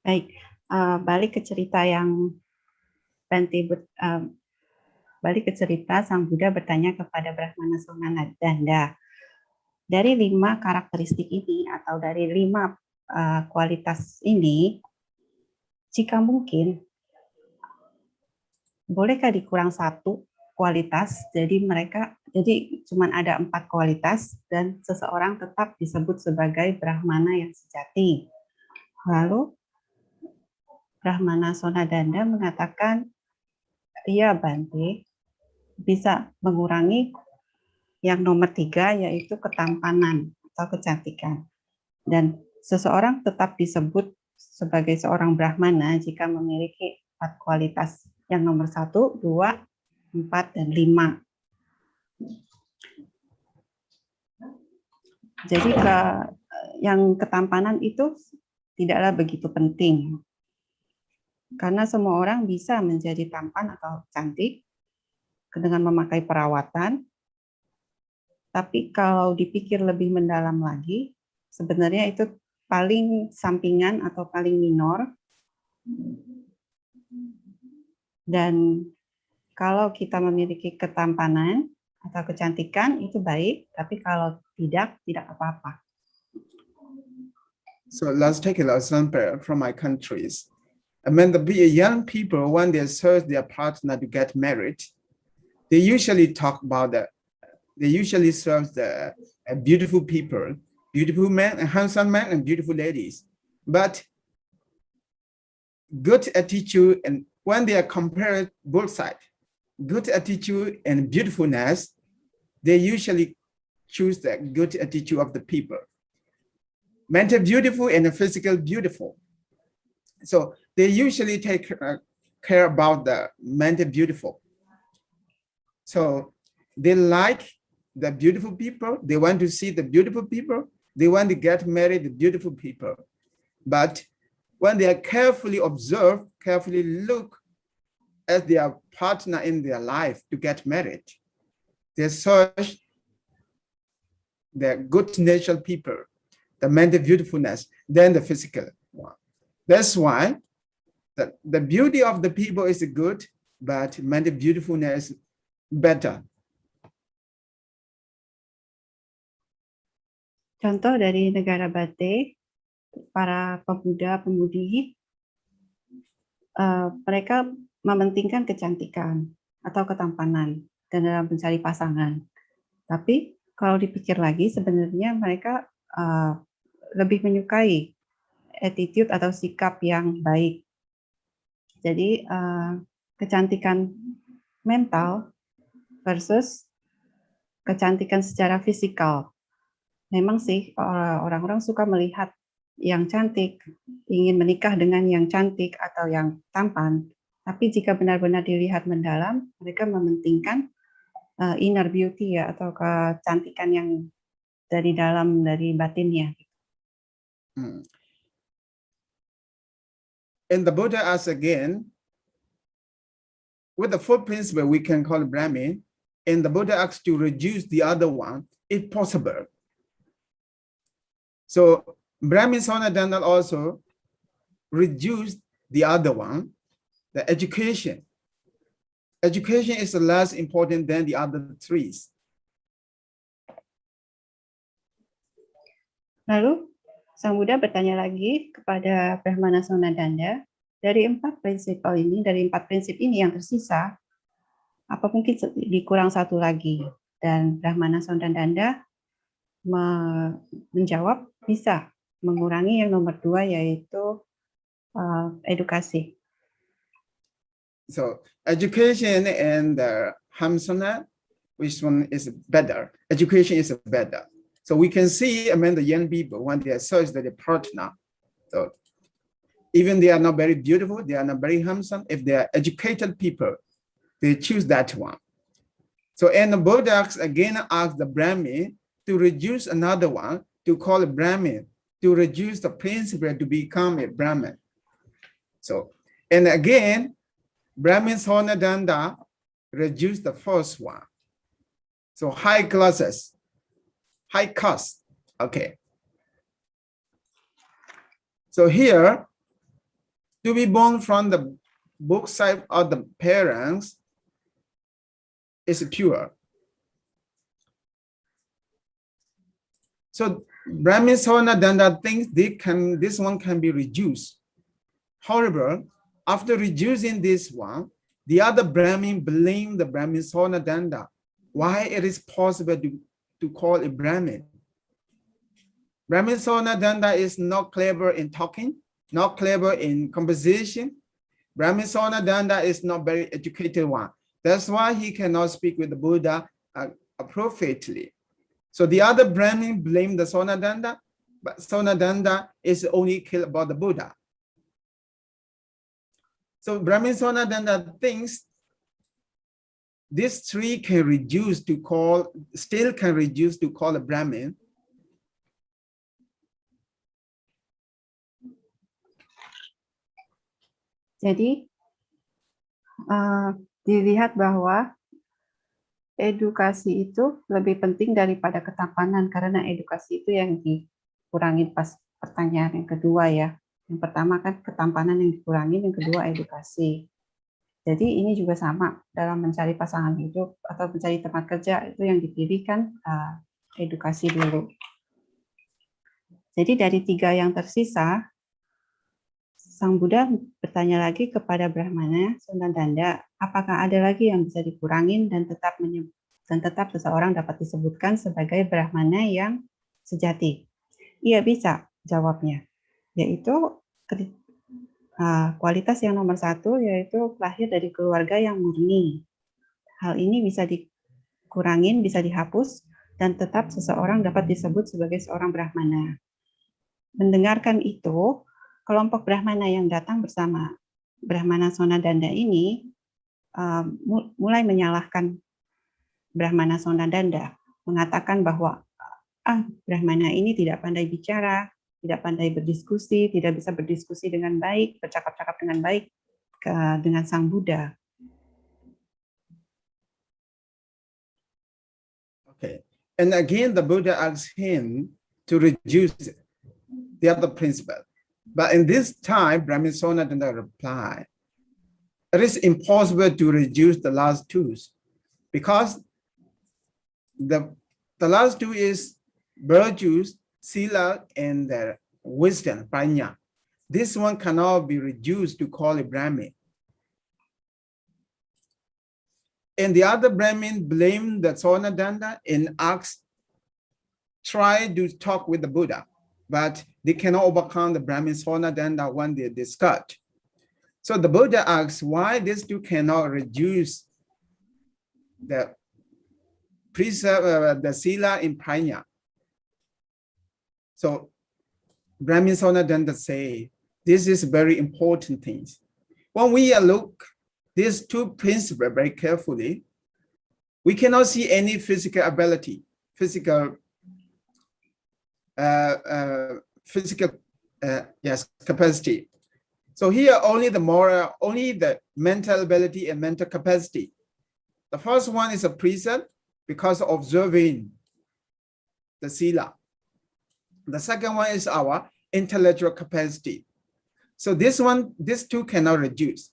Baik, balik ke cerita yang balik ke cerita Sang Buddha bertanya kepada Brahmana Sonadanda, dari 5 karakteristik ini atau dari 5 kualitas ini, jika mungkin, bolehkah dikurang 1 kualitas? Jadi cuma ada 4 kualitas dan seseorang tetap disebut sebagai Brahmana yang sejati. Lalu Brahmana Sonadanda mengatakan, iya Bhante, bisa mengurangi yang nomor 3 yaitu ketampanan atau kecantikan. Dan seseorang tetap disebut sebagai seorang Brahmana jika memiliki 4 kualitas. Yang nomor 1, 2, 4, dan 5. Jadi yang ketampanan itu tidaklah begitu penting. Karena semua orang bisa menjadi tampan atau cantik dengan memakai perawatan. Tapi kalau dipikir lebih mendalam lagi, sebenarnya itu paling sampingan atau paling minor. Dan kalau kita memiliki ketampanan atau kecantikan itu baik, tapi kalau tidak apa-apa. So let's take an example from my countries. When the young people, when they search their partner to get married, they usually talk about they usually search the beautiful people, beautiful men, and handsome men, and beautiful ladies. But good attitude, and when they are compared both sides, good attitude and beautifulness, they usually choose the good attitude of the people. Mental beautiful and physical beautiful. So they usually take care about the mental beautiful. So they like the beautiful people. They want to see the beautiful people. they want to get married, beautiful people. But when they are carefully observe, carefully look at their partner in their life to get married, they search the good-natured people, the mental beautifulness, than the physical one. That's why the beauty of the people is good, but mental beautifulness better. Contoh dari negara Bate, para pemuda-pemudi, mereka mementingkan kecantikan atau ketampanan dan dalam mencari pasangan. Tapi kalau dipikir lagi, sebenarnya mereka lebih menyukai attitude atau sikap yang baik. Jadi kecantikan mental versus kecantikan secara fisikal. Memang sih orang-orang suka melihat yang cantik, ingin menikah dengan yang cantik atau yang tampan. Tapi jika benar-benar dilihat mendalam, mereka mementingkan inner beauty ya, atau kecantikan yang dari dalam, dari batinnya. And the Buddha asks again, with the fourth principle we can call Brahmin, and the Buddha asks to reduce the other one if possible. So Brahmin Sonadanda also reduced the other one, the education. Education is less important than the other three. Lalu Sang Buddha bertanya lagi kepada Brahmana Sonadanda, dari empat prinsip ini yang tersisa, apa mungkin dikurang satu lagi? Dan Brahmana Sonadanda menjawab, bisa mengurangi yang nomor 2, yaitu edukasi. So education and hamsana, which one is better? Education is better. So we can see among the young people when they search their partner. So even they are not very beautiful, they are not very handsome. If they are educated people, they choose that one. So and the Buddha again asked the Brahmin to reduce another one, to call it Brahmin, to reduce the principle to become a Brahmin. So, and again, Brahmin Sonadanda reduced the first one. So high classes, high cost, okay. So here, to be born from the both side of the parents is pure. So Brahmin Sonadanda thinks this one can be reduced. However, after reducing this one, the other Brahmin blame the Brahmin Sonadanda. Why it is possible to call a Brahmin? Brahmin Sonadanda is not clever in talking, not clever in composition. Brahmin Sonadanda is not very educated one. That's why he cannot speak with the Buddha appropriately. So the other Brahmin blame the Sonadanda, but Sonadanda is only killed about the Buddha. So Brahmin Sonadanda thinks these three can reduce to call, still can reduce to call a Brahmin. Jadi dilihat bahwa edukasi itu lebih penting daripada ketampanan, karena edukasi itu yang dikurangi pas pertanyaan yang kedua ya. Yang pertama kan ketampanan yang dikurangi, yang kedua edukasi. Jadi ini juga sama dalam mencari pasangan hidup atau mencari tempat kerja, itu yang dipilih kan edukasi dulu. Jadi dari 3 yang tersisa, Sang Buddha bertanya lagi kepada Brahmana Sonadanda, apakah ada lagi yang bisa dikurangin dan tetap seseorang dapat disebutkan sebagai Brahmana yang sejati? Iya bisa, jawabnya. Yaitu kualitas yang nomor 1, yaitu lahir dari keluarga yang murni. Hal ini bisa dikurangin, bisa dihapus, dan tetap seseorang dapat disebut sebagai seorang Brahmana. Mendengarkan itu, kelompok Brahmana yang datang bersama Brahmana Sonadanda ini mulai menyalahkan Brahmana Sonadanda, mengatakan bahwa Brahmana ini tidak pandai bicara, tidak pandai berdiskusi, tidak bisa berdiskusi dengan baik, bercakap-cakap dengan baik dengan Sang Buddha. Okay. And again, the Buddha asked him to reduce the other principle. But in this time, Brahmin Sonadanda replied, it is impossible to reduce the last two because the last two is virtues, sila, and wisdom, prajna. This one cannot be reduced to call it Brahmin. And the other Brahmin blamed the Sonadanda and asked, try to talk with the Buddha, but they cannot overcome the Brahmin Sonadanda when they discussed. So the Buddha asks why these two cannot reduce the precept, the sila in prajna. So Brahmin Sonadanda say, this is very important things. When we look these two principles very carefully, we cannot see any physical ability, physical capacity. So here only the moral, only the mental ability and mental capacity. The first one is a precept because of observing the sila. The second one is our intellectual capacity. So these two cannot reduce.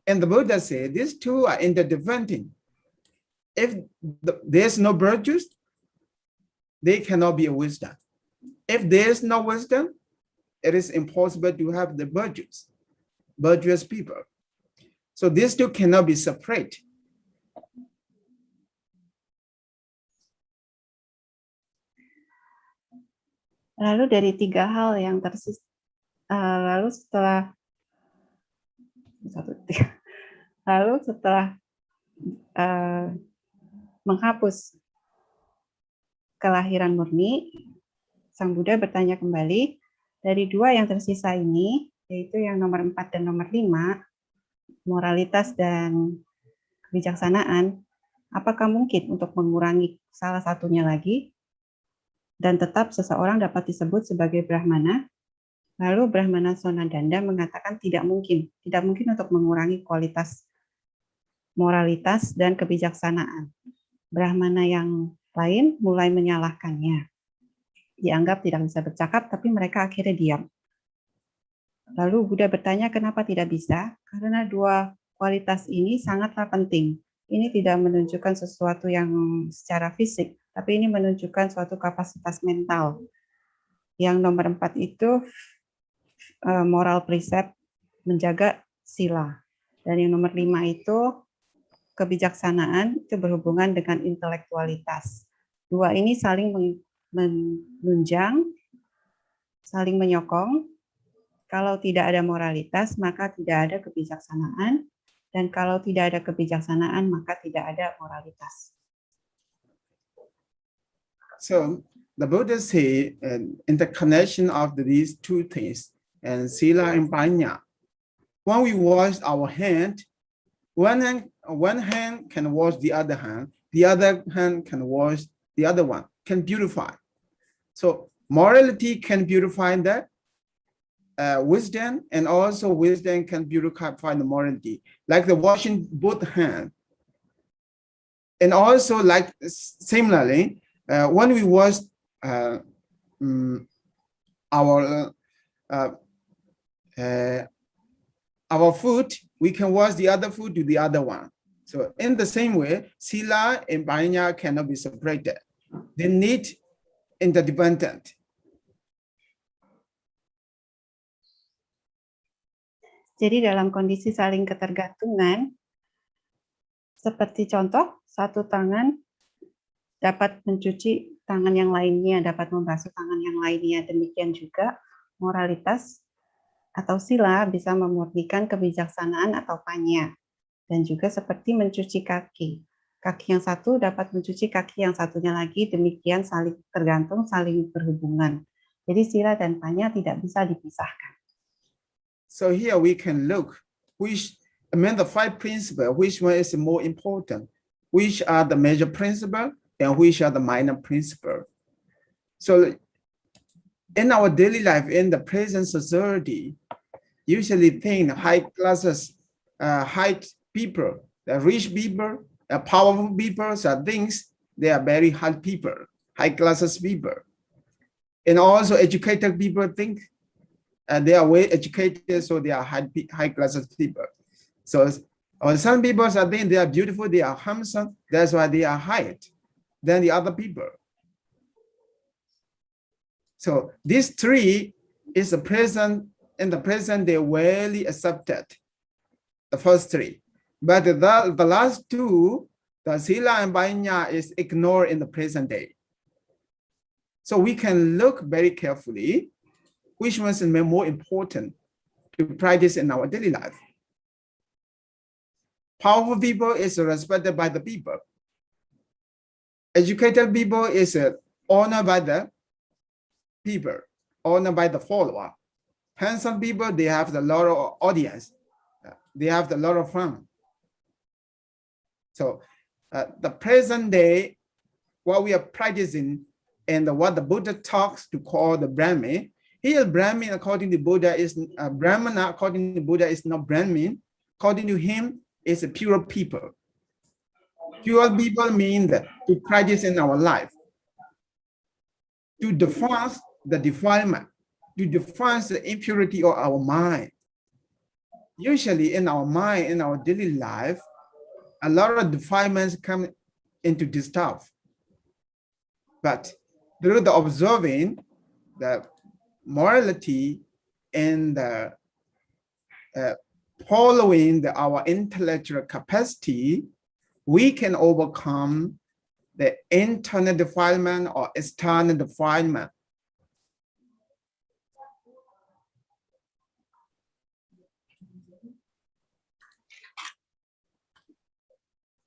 And the Buddha said these two are interdependent. If there's no virtues, they cannot be a wisdom. If there's no wisdom, it is impossible to have the virtues, virtuous people. So these two cannot be separate. Lalu dari tiga hal yang setelah menghapus kelahiran murni, Sang Buddha bertanya kembali, dari dua yang tersisa ini, yaitu yang nomor 4 dan nomor 5, moralitas dan kebijaksanaan, apakah mungkin untuk mengurangi salah satunya lagi, dan tetap seseorang dapat disebut sebagai Brahmana? Lalu Brahmana Sonadanda mengatakan tidak mungkin untuk mengurangi kualitas moralitas dan kebijaksanaan. Brahmana yang lain mulai menyalahkannya. Dianggap tidak bisa bercakap, tapi mereka akhirnya diam. Lalu Buddha bertanya, kenapa tidak bisa? Karena dua kualitas ini sangatlah penting. Ini tidak menunjukkan sesuatu yang secara fisik, tapi ini menunjukkan suatu kapasitas mental. Yang nomor 4 itu moral precept, menjaga sila. Dan yang nomor 5 itu kebijaksanaan, itu berhubungan dengan intelektualitas. Dua ini saling menunjang, saling menyokong. Kalau tidak ada moralitas, maka tidak ada kebijaksanaan. Dan kalau tidak ada kebijaksanaan, maka tidak ada moralitas. So the Buddha say in the connection of these two things, and sila and prajna, when we wash our hand, one hand can wash the other hand can wash the other one, can beautify. So morality can beautify that wisdom, and also wisdom can beautify the morality, like the washing both hands. And also, like similarly, when we wash our food, we can wash the other food to the other one. So in the same way, sila and prajna cannot be separated. They need interdependent. Jadi dalam kondisi saling ketergantungan, seperti contoh, satu tangan dapat mencuci tangan yang lainnya, dapat membasuh tangan yang lainnya. Demikian juga moralitas atau sila bisa memurnikan kebijaksanaan atau prajna. Dan juga seperti mencuci kaki. Kaki yang satu dapat mencuci kaki yang satunya lagi, demikian saling tergantung, saling berhubungan. Jadi sila dan prajna tidak bisa dipisahkan. So here we can look, the 5 principles, which one is more important, which are the major principle and which are the minor principle. So in our daily life, in the present society, usually think high classes, high people, the rich people, powerful people, things, they are very high people, high classes people. And also educated people think they are well educated, so they are high classes people. So some people think they are beautiful, they are handsome, that's why they are higher than the other people. So these three is the present, in the present they rarely accepted, the first three. But the last two, the sila and banya, is ignored in the present day. So we can look very carefully which one is more important to practice in our daily life. Powerful people is respected by the people. Educated people is honored by the people, honored by the follower. Handsome people, they have a lot of audience. They have a lot of fun. So the present day, what we are practicing and what the Buddha talks to call the Brahmin. Here, Brahmin, according to Buddha, is Brahmana, according to Buddha, is not Brahmin. According to him, is a pure people. Pure people mean that to practice in our life, to define the defilement, to define the impurity of our mind. Usually in our mind, in our daily life, a lot of defilements come into this stuff. But through the observing the morality and the following our intellectual capacity, we can overcome the internal defilement or external defilement.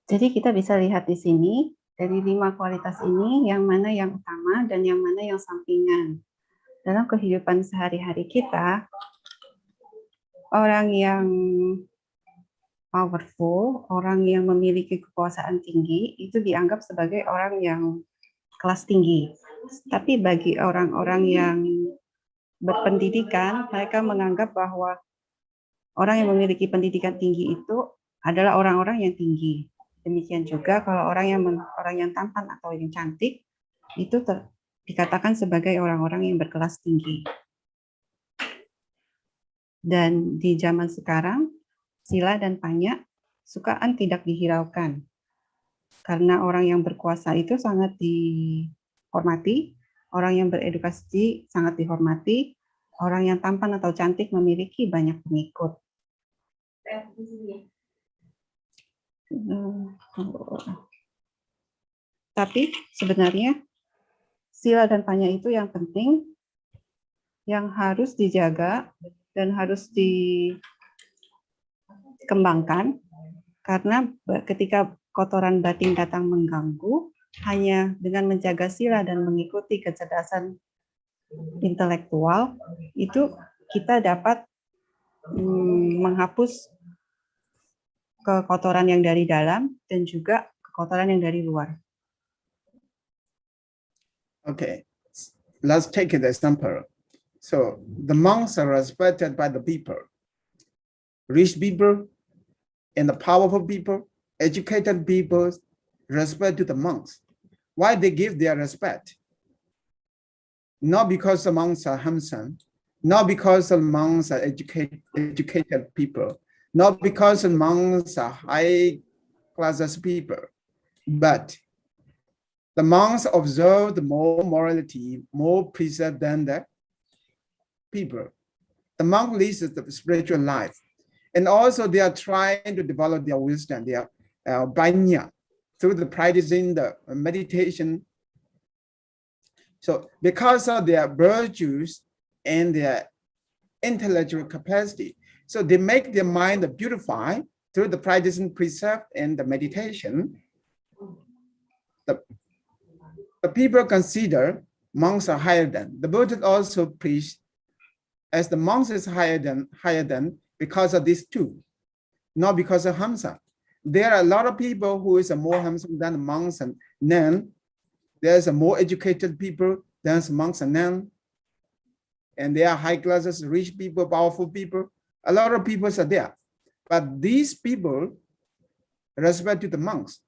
Jadi kita bisa lihat di sini, dari 5 kualitas ini, yang mana yang utama dan yang mana yang sampingan. Dalam kehidupan sehari-hari kita, orang yang powerful, orang yang memiliki kekuasaan tinggi, itu dianggap sebagai orang yang kelas tinggi. Tapi bagi orang-orang yang berpendidikan, mereka menganggap bahwa orang yang memiliki pendidikan tinggi itu adalah orang-orang yang tinggi. Demikian juga kalau orang yang tampan atau yang cantik itu dikatakan sebagai orang-orang yang berkelas tinggi. Dan di zaman sekarang, sila dan panya sukaan tidak dihiraukan. Karena orang yang berkuasa itu sangat dihormati, orang yang beredukasi sangat dihormati, orang yang tampan atau cantik memiliki banyak pengikut. Tapi sebenarnya sila dan panya itu yang penting, yang harus dijaga dan harus dikembangkan, karena ketika kotoran batin datang mengganggu, hanya dengan menjaga sila dan mengikuti kecerdasan intelektual, itu kita dapat menghapus kekotoran yang dari dalam dan juga kekotoran yang dari luar. Okay, let's take an example. So the monks are respected by the people, rich people, and the powerful people, educated people respect to the monks. Why they give their respect? Not because the monks are handsome, not because the monks are educated people, not because the monks are high classes people, but the monks observe more morality, more precept than the people. The monk leads the spiritual life. And also they are trying to develop their wisdom, their banya, through the practicing the meditation. So because of their virtues and their intellectual capacity, so they make their mind beautify through the practicing precept and the meditation. The people consider monks are higher than. The Buddha also preached as the monks is higher than because of these two, not because of handsome. There are a lot of people who is more handsome than the monks, and then there's a more educated people, there's monks and nuns, and they are high classes, rich people, powerful people. A lot of people are there. But these people respect to the monks.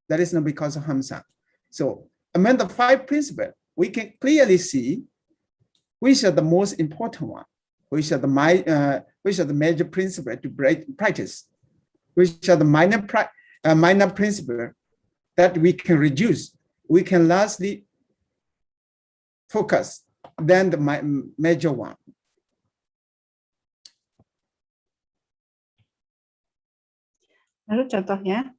That is not because of Hamsan. So among the 5 principles, we can clearly see which are the most important one, which are the major principles to practice, which are the minor principles that we can reduce. We can lastly focus than the major one. Lalu contohnya,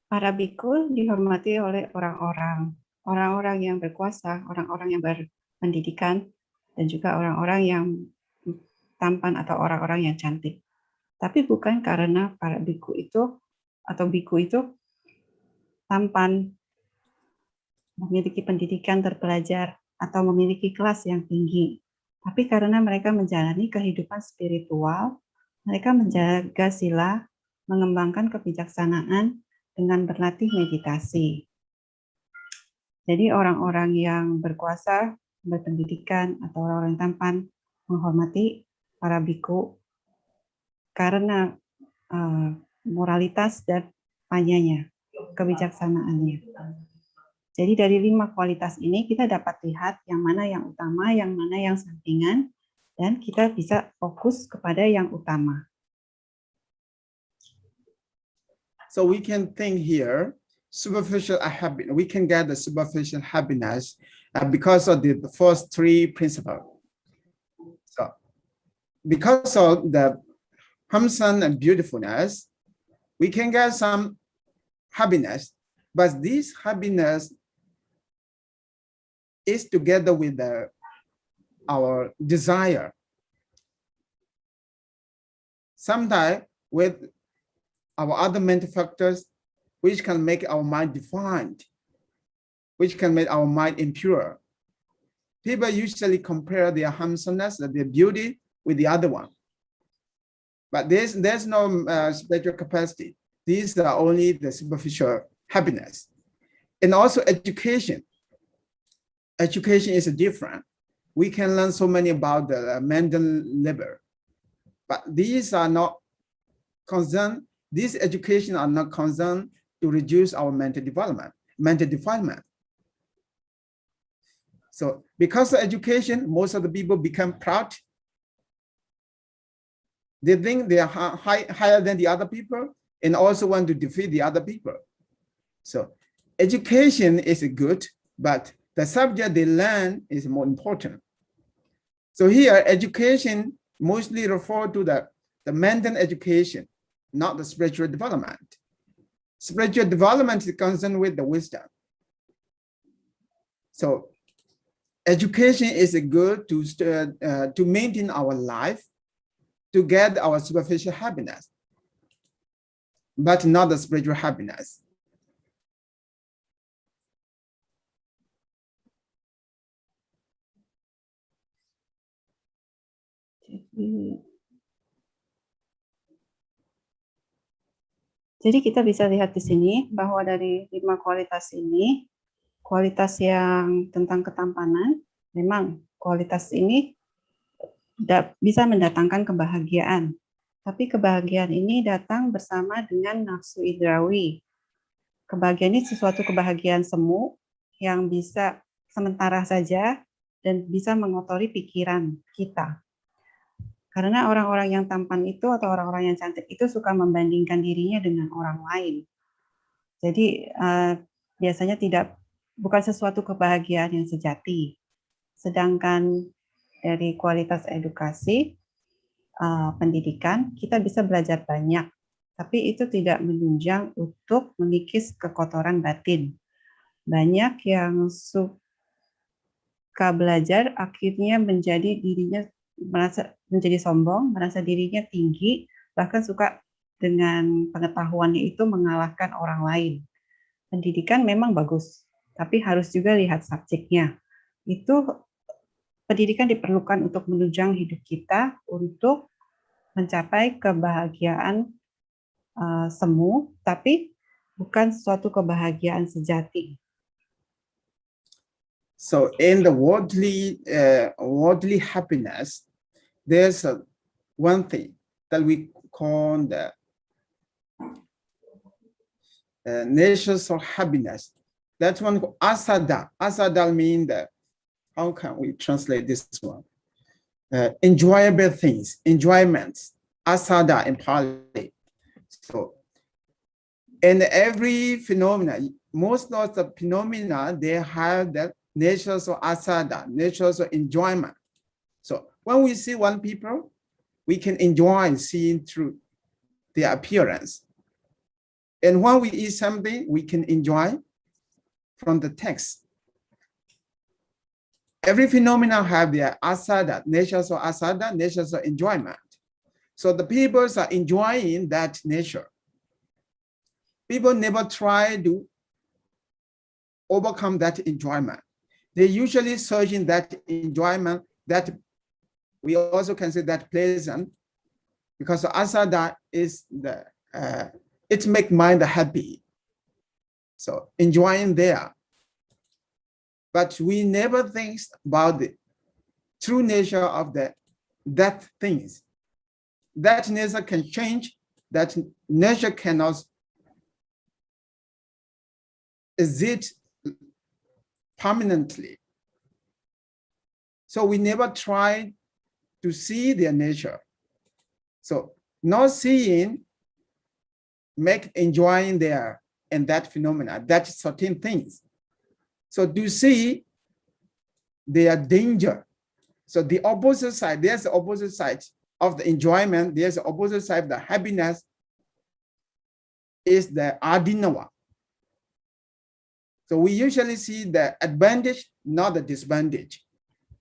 para bhikkhu dihormati oleh orang-orang yang berkuasa, orang-orang yang berpendidikan, dan juga orang-orang yang tampan atau orang-orang yang cantik. Tapi bukan karena para bhikkhu itu atau bhikkhu itu tampan, memiliki pendidikan terpelajar, atau memiliki kelas yang tinggi. Tapi karena mereka menjalani kehidupan spiritual, mereka menjaga sila, mengembangkan kebijaksanaan dengan berlatih meditasi. Jadi orang-orang yang berkuasa, berpendidikan, atau orang-orang yang tampan menghormati para bhikkhu karena moralitas dan panyanya, kebijaksanaannya. Jadi dari 5 kualitas ini kita dapat lihat yang mana yang utama, yang mana yang sampingan, dan kita bisa fokus kepada yang utama. So we can think here, superficial happiness. We can get the superficial happiness because of the first 3 principles. So because of the Hamsan and beautifulness, we can get some happiness, but this happiness is together with our desire. Sometimes with our other mental factors, which can make our mind defined, which can make our mind impure. People usually compare their handsomeness, their beauty, with the other one. But there's no spiritual capacity. These are only the superficial happiness. And also education. Education is different. We can learn so many about the mental labor, but these are not concerned. These education are not concerned to reduce our mental development, mental defilement. So because of education, most of the people become proud. They think they are higher than the other people and also want to defeat the other people. So education is good, but the subject they learn is more important. So here, education mostly refer to the mental education, not the spiritual development. Spiritual development is concerned with the wisdom. So education is good to maintain our life, to get our superficial happiness, but not the spiritual happiness. Jadi kita bisa lihat di sini bahwa dari 5 kualitas ini, kualitas yang tentang ketampanan, memang kualitas ini bisa mendatangkan kebahagiaan. Tapi kebahagiaan ini datang bersama dengan nafsu indrawi. Kebahagiaan ini sesuatu kebahagiaan semu yang bisa sementara saja dan bisa mengotori pikiran kita. Karena orang-orang yang tampan itu atau orang-orang yang cantik itu suka membandingkan dirinya dengan orang lain. Jadi biasanya bukan sesuatu kebahagiaan yang sejati. Sedangkan dari kualitas edukasi, pendidikan, kita bisa belajar banyak. Tapi itu tidak menunjang untuk mengikis kekotoran batin. Banyak yang suka belajar akhirnya menjadi sombong, merasa dirinya tinggi, bahkan suka dengan pengetahuannya itu mengalahkan orang lain. Pendidikan memang bagus, tapi harus juga lihat subjeknya. Pendidikan diperlukan untuk menunjang hidup kita untuk mencapai kebahagiaan semu, tapi bukan suatu kebahagiaan sejati. So in the worldly happiness, there's one thing that we call the natures of happiness. That one called asada. Asada means that, how can we translate this one? Enjoyable things, enjoyments. Asada in Pali. So, in every phenomena, most of the phenomena, they have the natures of asada, natures of enjoyment. So when we see one people, we can enjoy seeing through their appearance. And when we eat something, we can enjoy from the text. Every phenomena have their asada, natures of asada, natures of enjoyment. So the people are enjoying that nature. People never try to overcome that enjoyment. They usually search in that enjoyment that we also consider that pleasant, because asada is the it makes mind happy. So enjoying there. But we never think about the true nature of that things. That nature can change, that nature cannot exist permanently. So we never try to see their nature. So not seeing make enjoying there and that phenomena, that certain things. So to see their danger. So the opposite side, there's the opposite side of the enjoyment, there's the opposite side of the happiness, is the adinawa. So we usually see the advantage, not the disadvantage.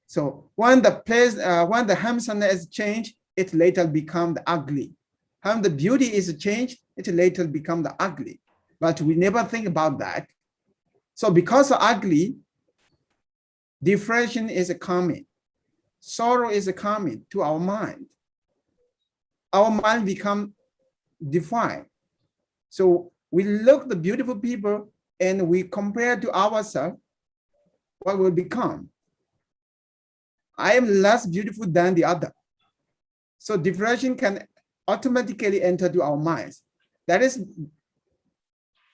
So when the handsomeness is changed, it later becomes ugly. When the beauty is changed, it later becomes ugly. But we never think about that. So because of ugly, depression is coming. Sorrow is coming to our mind. Our mind becomes defined. So we look at the beautiful people and we compare to ourselves, what will become? I am less beautiful than the other. So depression can automatically enter to our minds. That is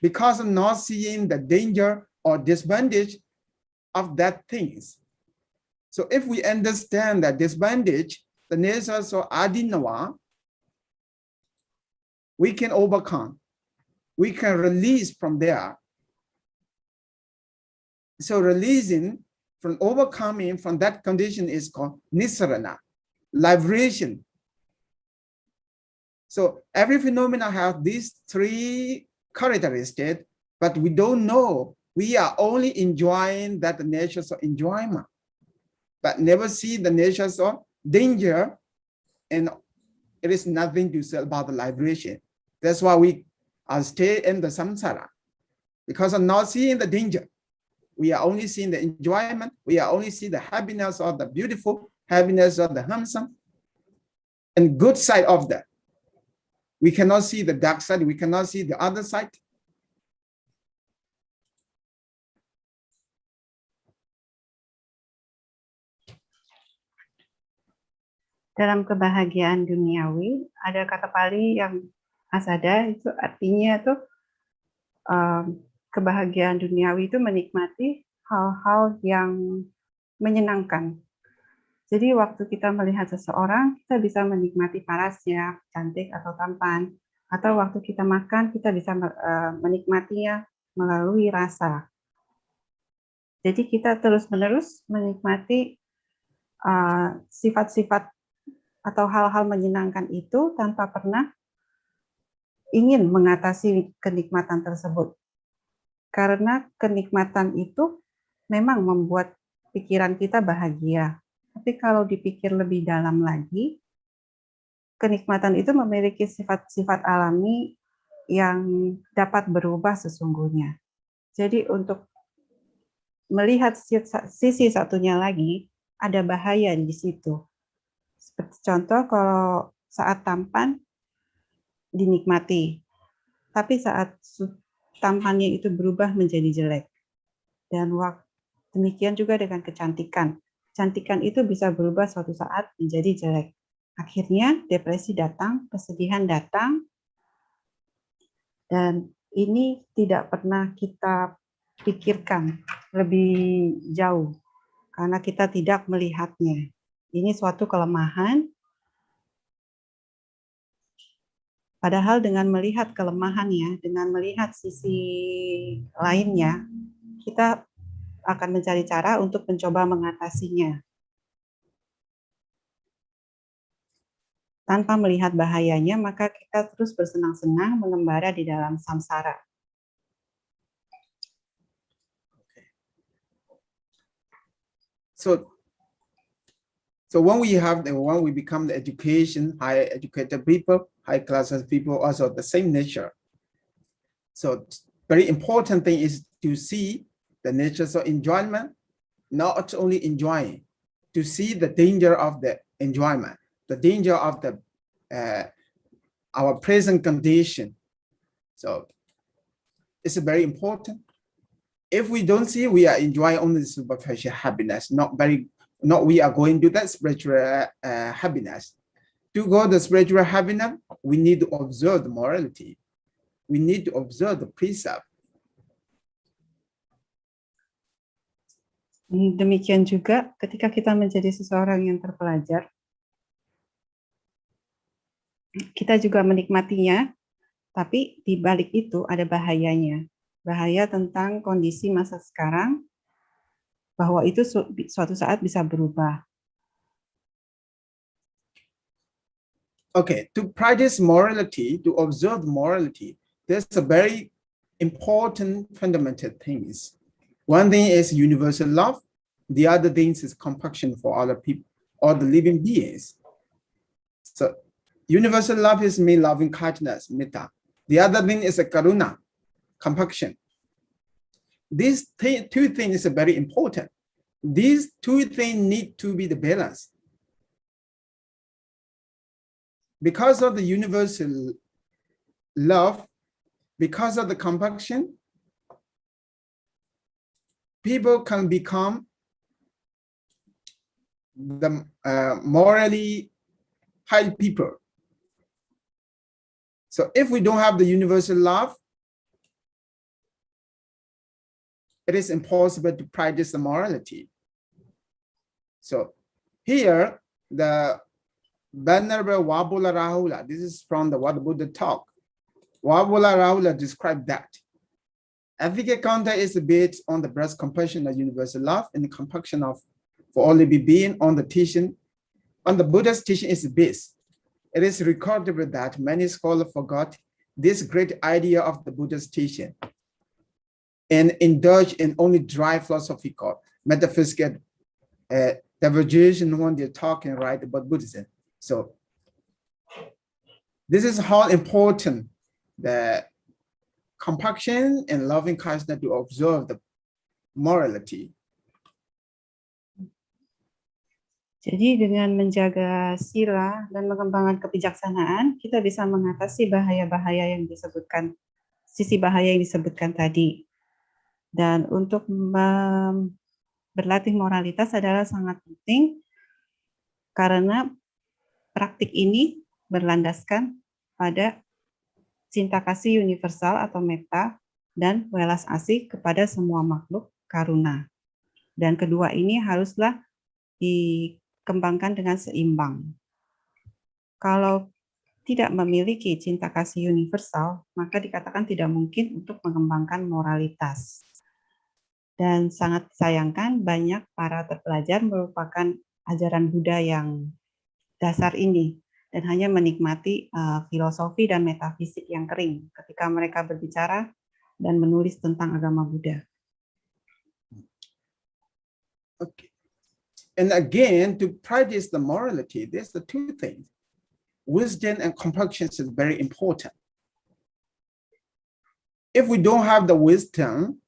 because of not seeing the danger or disadvantage of that things. So if we understand that disadvantage, the natures of adinawa, we can overcome. We can release from there. So releasing from overcoming from that condition is called nisarana, liberation. So every phenomena has these three characteristics, but we don't know. We are only enjoying that natures of enjoyment, but never see the natures of danger, and it is nothing to say about the liberation. That's why we stay in the samsara, because of not seeing the danger. We are only seeing the enjoyment. We are only seeing the happiness of the beautiful, happiness of the handsome, and good side of that. We cannot see the dark side. We cannot see the other side. Dalam kebahagiaan duniawi, ada kata Pali yang asada, itu artinya tuh kebahagiaan duniawi itu menikmati hal-hal yang menyenangkan. Jadi waktu kita melihat seseorang, kita bisa menikmati parasnya, cantik atau tampan. Atau waktu kita makan, kita bisa menikmatinya melalui rasa. Jadi kita terus-menerus menikmati sifat-sifat atau hal-hal menyenangkan itu tanpa pernah ingin mengatasi kenikmatan tersebut. Karena kenikmatan itu memang membuat pikiran kita bahagia. Tapi kalau dipikir lebih dalam lagi, kenikmatan itu memiliki sifat-sifat alami yang dapat berubah sesungguhnya. Jadi untuk melihat sisi satunya lagi, ada bahaya di situ. Seperti contoh kalau saat tampan dinikmati, tapi saat tampannya itu berubah menjadi jelek. Demikian juga dengan kecantikan. Kecantikan itu bisa berubah suatu saat menjadi jelek. Akhirnya depresi datang, kesedihan datang, dan ini tidak pernah kita pikirkan lebih jauh karena kita tidak melihatnya. Ini suatu kelemahan. Padahal dengan melihat kelemahannya, dengan melihat sisi lainnya, kita akan mencari cara untuk mencoba mengatasinya. Tanpa melihat bahayanya, maka kita terus bersenang-senang mengembara di dalam samsara. So when we become the education, higher educated people, high classes people, also the same nature. So very important thing is to see the nature of enjoyment, not only enjoying, to see the danger of the enjoyment, the danger of the our present condition. So it's very important. If we don't see, we are enjoying only superficial happiness, not we are going to that spiritual happiness. To go to spiritual happiness, we need to observe the morality. We need to observe the precept. Demikian juga ketika kita menjadi seseorang yang terpelajar, kita juga menikmatinya, tapi di balik itu ada bahayanya. Bahaya tentang kondisi masa sekarang, bahwa itu suatu saat bisa berubah. Okay, to practice morality, to observe morality, there's a very important fundamental things. One thing is universal love. The other thing is compassion for other people, all the living beings. So universal love is mean loving kindness, metta. The other thing is a karuna, compassion. These two things are very important. These two things need to be the balance. Because of the universal love, because of the compassion, people can become the morally high people. So if we don't have the universal love, it is impossible to practice the morality. So here, the Venerable Wabula Rahula, this is from the What Buddha Talk. Wabula Rahula described that. Ethical conduct is based on the breast compassion of universal love and the compassion of for all living being on the teaching. On the Buddha's teaching is based. It is recorded that many scholars forgot this great idea of the Buddha's teaching and indulge in only dry philosophical, metaphysical diversion when they're talking right about Buddhism. So this is how important the compassion and loving kindness to observe the morality. Jadi dengan menjaga sila dan mengembangkan kebijaksanaan, kita bisa mengatasi bahaya-bahaya yang disebutkan, sisi bahaya yang disebutkan tadi. Dan untuk berlatih moralitas adalah sangat penting karena praktik ini berlandaskan pada cinta kasih universal atau metta dan welas asih kepada semua makhluk karuna. Dan kedua ini haruslah dikembangkan dengan seimbang. Kalau tidak memiliki cinta kasih universal, maka dikatakan tidak mungkin untuk mengembangkan moralitas. Dan sangat disayangkan banyak para terpelajar merupakan ajaran Buddha yang dasar ini dan hanya menikmati filosofi dan metafisik yang kering ketika mereka berbicara dan menulis tentang agama Buddha. Okay. And again, to practice the morality, there's the two things. Wisdom and compassion is very important. If we don't have the wisdom,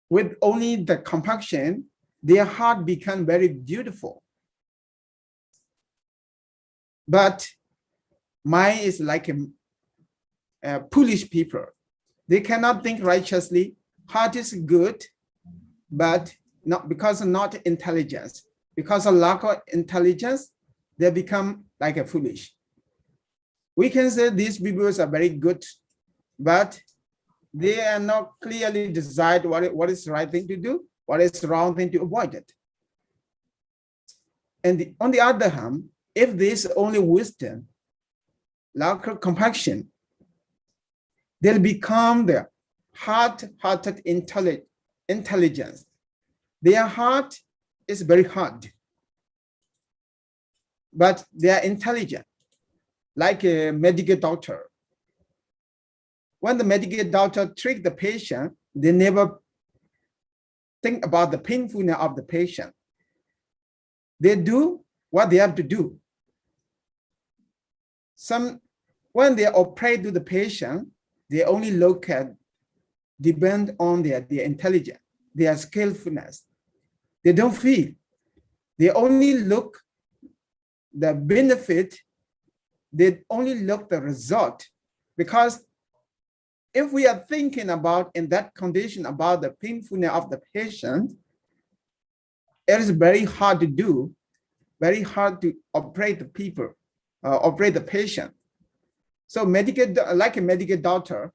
with only the compassion, their heart become very beautiful. But mine is like a foolish people. They cannot think righteously. Heart is good, but not because of not intelligence. Because of lack of intelligence, they become like a foolish. We can say these people are very good, but they are not clearly decide what is the right thing to do, what is the wrong thing to avoid it. And on the other hand, if there is only wisdom, lack of compassion, they'll become the hard-hearted intelligence. Their heart is very hard, but they are intelligent, like a medical doctor. When the medical doctor treats the patient, they never think about the painfulness of the patient. They do what they have to do. When they operate to the patient, they only look at, depend on their intelligence, their skillfulness. They don't feel. They only look the benefit. They only look the result. Because if we are thinking about in that condition about the painfulness of the patient, it is very hard to do, very hard to operate the people, operate the patient. So like a medical doctor,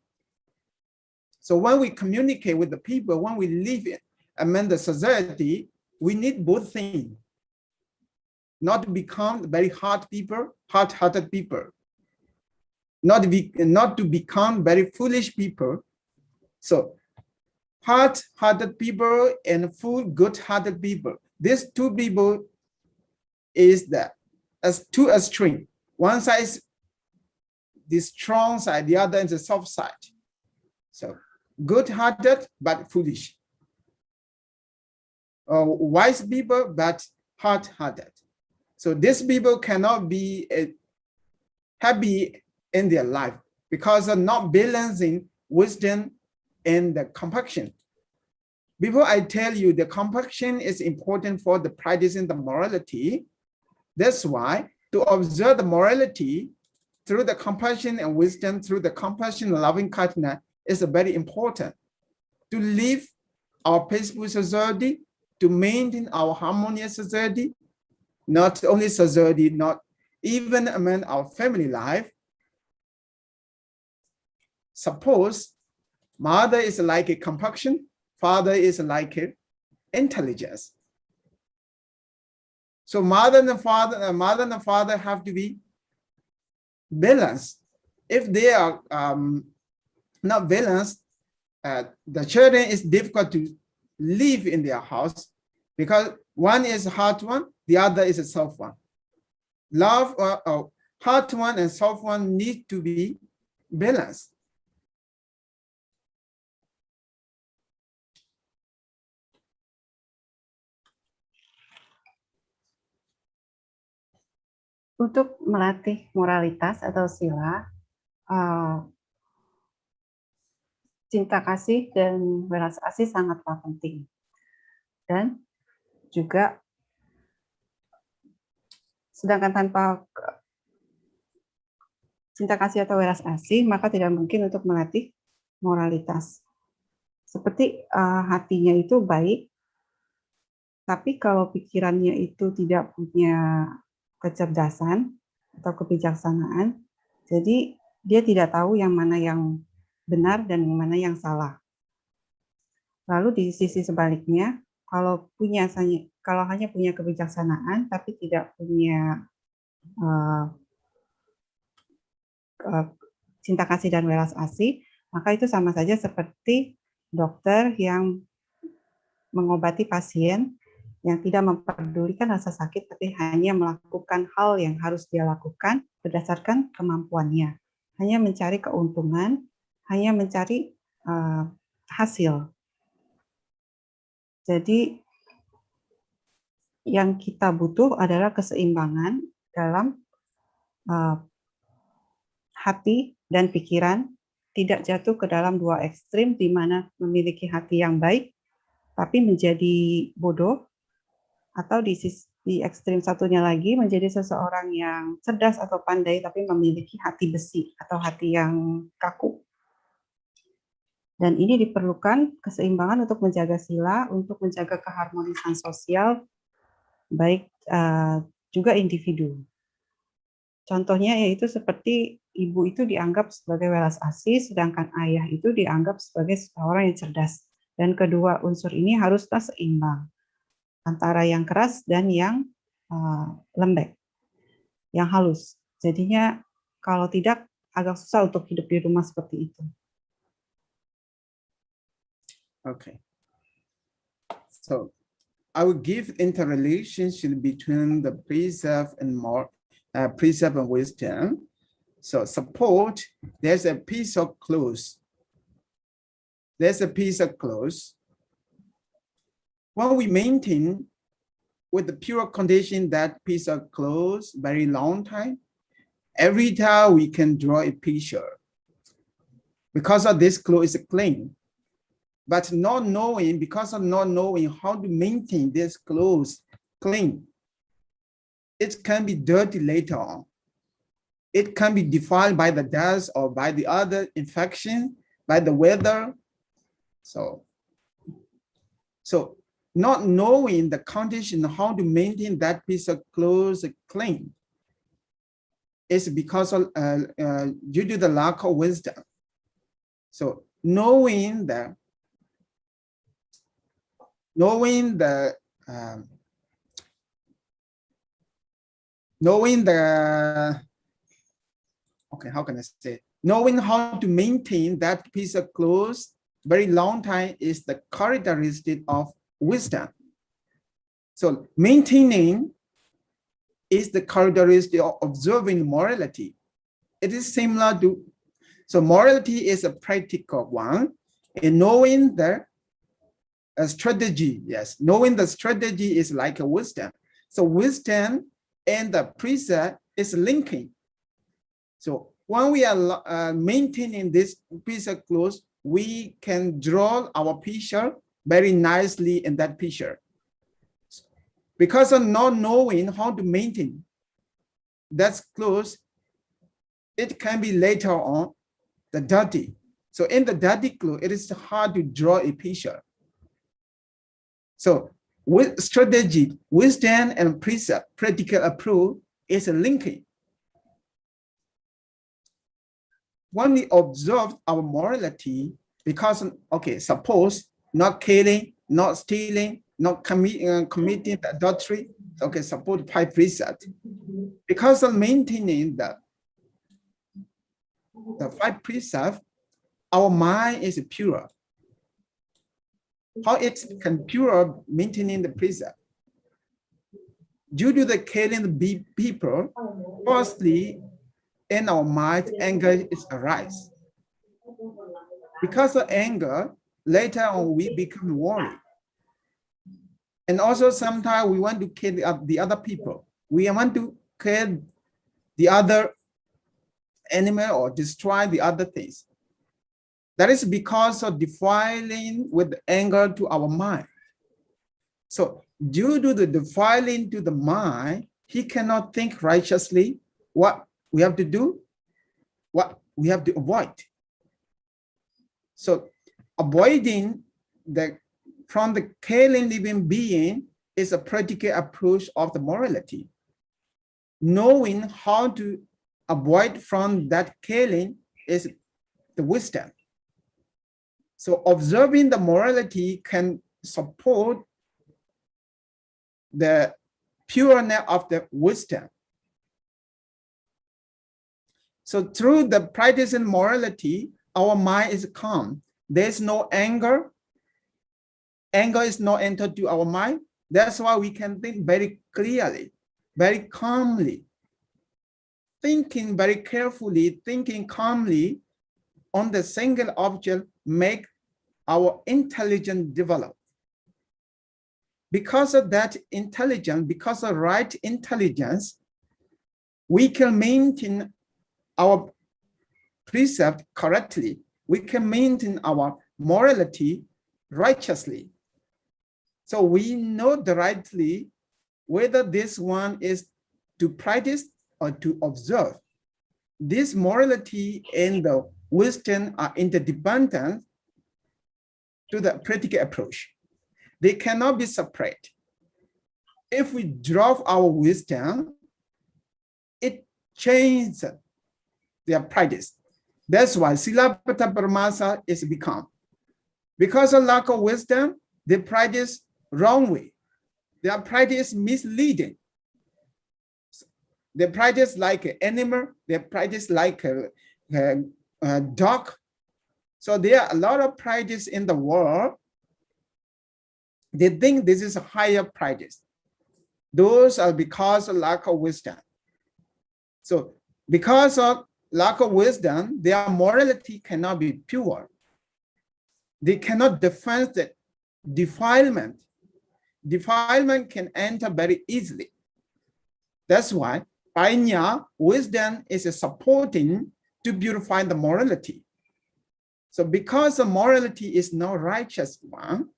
so when we communicate with the people, when we live among the society, we need both things. Not to become very hard-hearted people. Not to become very foolish people. So hard-hearted people and full good-hearted people. These two people is that as two extremes. One side is the strong side, the other is the soft side. So good-hearted but foolish. Wise people but hard-hearted. So these people cannot be happy in their life because of not balancing wisdom and the compassion. Before I tell you, the compassion is important for the practicing the morality. That's why to observe the morality through the compassion and wisdom, through the compassion and loving kindness is very important. To live our peaceful society, to maintain our harmonious society, not only society, not even among our family life. Suppose mother is like a compassion, father is like a intelligence. So mother and father have to be balanced. If they are not balanced, the children is difficult to live in their house because one is a hard one, the other is a soft one. Love hard one and soft one need to be balanced. Untuk melatih moralitas atau sila, cinta kasih dan welas asih sangatlah penting. Dan juga, sedangkan tanpa cinta kasih atau welas asih, maka tidak mungkin untuk melatih moralitas. Seperti hatinya itu baik, tapi kalau pikirannya itu tidak punya kecerdasan atau kebijaksanaan, jadi dia tidak tahu yang mana yang benar dan yang mana yang salah. Lalu di sisi sebaliknya, kalau hanya punya kebijaksanaan tapi tidak punya cinta kasih dan welas asih, maka itu sama saja seperti dokter yang mengobati pasien yang tidak memperdulikan rasa sakit, tapi hanya melakukan hal yang harus dia lakukan berdasarkan kemampuannya. Hanya mencari keuntungan, hanya mencari hasil. Jadi, yang kita butuh adalah keseimbangan dalam hati dan pikiran, tidak jatuh ke dalam dua ekstrim, di mana memiliki hati yang baik, tapi menjadi bodoh, atau di ekstrim satunya lagi menjadi seseorang yang cerdas atau pandai tapi memiliki hati besi atau hati yang kaku. Dan ini diperlukan keseimbangan untuk menjaga sila, untuk menjaga keharmonisan sosial, baik juga individu. Contohnya yaitu seperti ibu itu dianggap sebagai welas asih, sedangkan ayah itu dianggap sebagai seorang yang cerdas. Dan kedua unsur ini haruslah seimbang antara yang keras dan yang lembek, yang halus. Jadinya kalau tidak agak susah untuk hidup di rumah seperti itu. Okay. So I will give interrelationship between the precept and precept and wisdom. So suppose there's a piece of clothes. There's a piece of clothes. When we maintain with the pure condition that piece of clothes very long time, every time we can draw a picture. Because of this clothes is clean. But not knowing, because of not knowing how to maintain this clothes clean, it can be dirty later on. It can be defiled by the dust or by the other infection, by the weather. So not knowing the condition, how to maintain that piece of clothes clean, is because of due to the lack of wisdom. So knowing the okay, how can I say? Knowing how to maintain that piece of clothes very long time is the characteristic of wisdom. So maintaining is the characteristic of observing morality. It is similar to, so morality is a practical one, and knowing the strategy, yes, knowing the strategy is like a wisdom. So wisdom and the precept is linking. So when we are maintaining this piece of clothes, we can draw our picture very nicely in that picture. Because of not knowing how to maintain that clothes, it can be later on the dirty. So in the dirty clothes, it is hard to draw a picture. So with strategy, wisdom and precept, practical approach is a linking. When we observe our morality, because, okay, suppose not killing, not stealing, not committing adultery, okay, suppose 5 precepts. Because of maintaining the 5 precepts, our mind is pure. How it can pure maintaining the precept? Due to the killing the people, firstly, in our mind, anger is arise. Because of anger, later on we become worried. And also sometimes we want to kill the other people. We want to kill the other animal or destroy the other things. That is because of defiling with anger to our mind. So due to the defiling to the mind, he cannot think righteously. What we have to do, what we have to avoid. So avoiding from the killing living being is a practical approach of the morality. Knowing how to avoid from that killing is the wisdom. So observing the morality can support the pureness of the wisdom. So through the practice in morality, our mind is calm. There's no anger. Anger is not entered to our mind. That's why we can think very clearly, very calmly. Thinking very carefully, thinking calmly on the single object make our intelligence develop. Because of that intelligence, because of right intelligence, we can maintain our precept correctly. We can maintain our morality righteously. So we know rightly whether this one is to practice or to observe. This morality and the wisdom are interdependent. to the practical approach. They cannot be separate. If we drop our wisdom, it changes their practice. That's why Silapata Paramasa is become. Because of lack of wisdom, they practice wrong way. Their practice misleading. They practice like an animal. They practice like a dog. So there are a lot of practice in the world. They think this is a higher practice. Those are because of lack of wisdom. So because of lack of wisdom, their morality cannot be pure. They cannot defend the defilement. Defilement can enter very easily. That's why Panya, wisdom is supporting to purify the morality. So because the morality is not righteous one,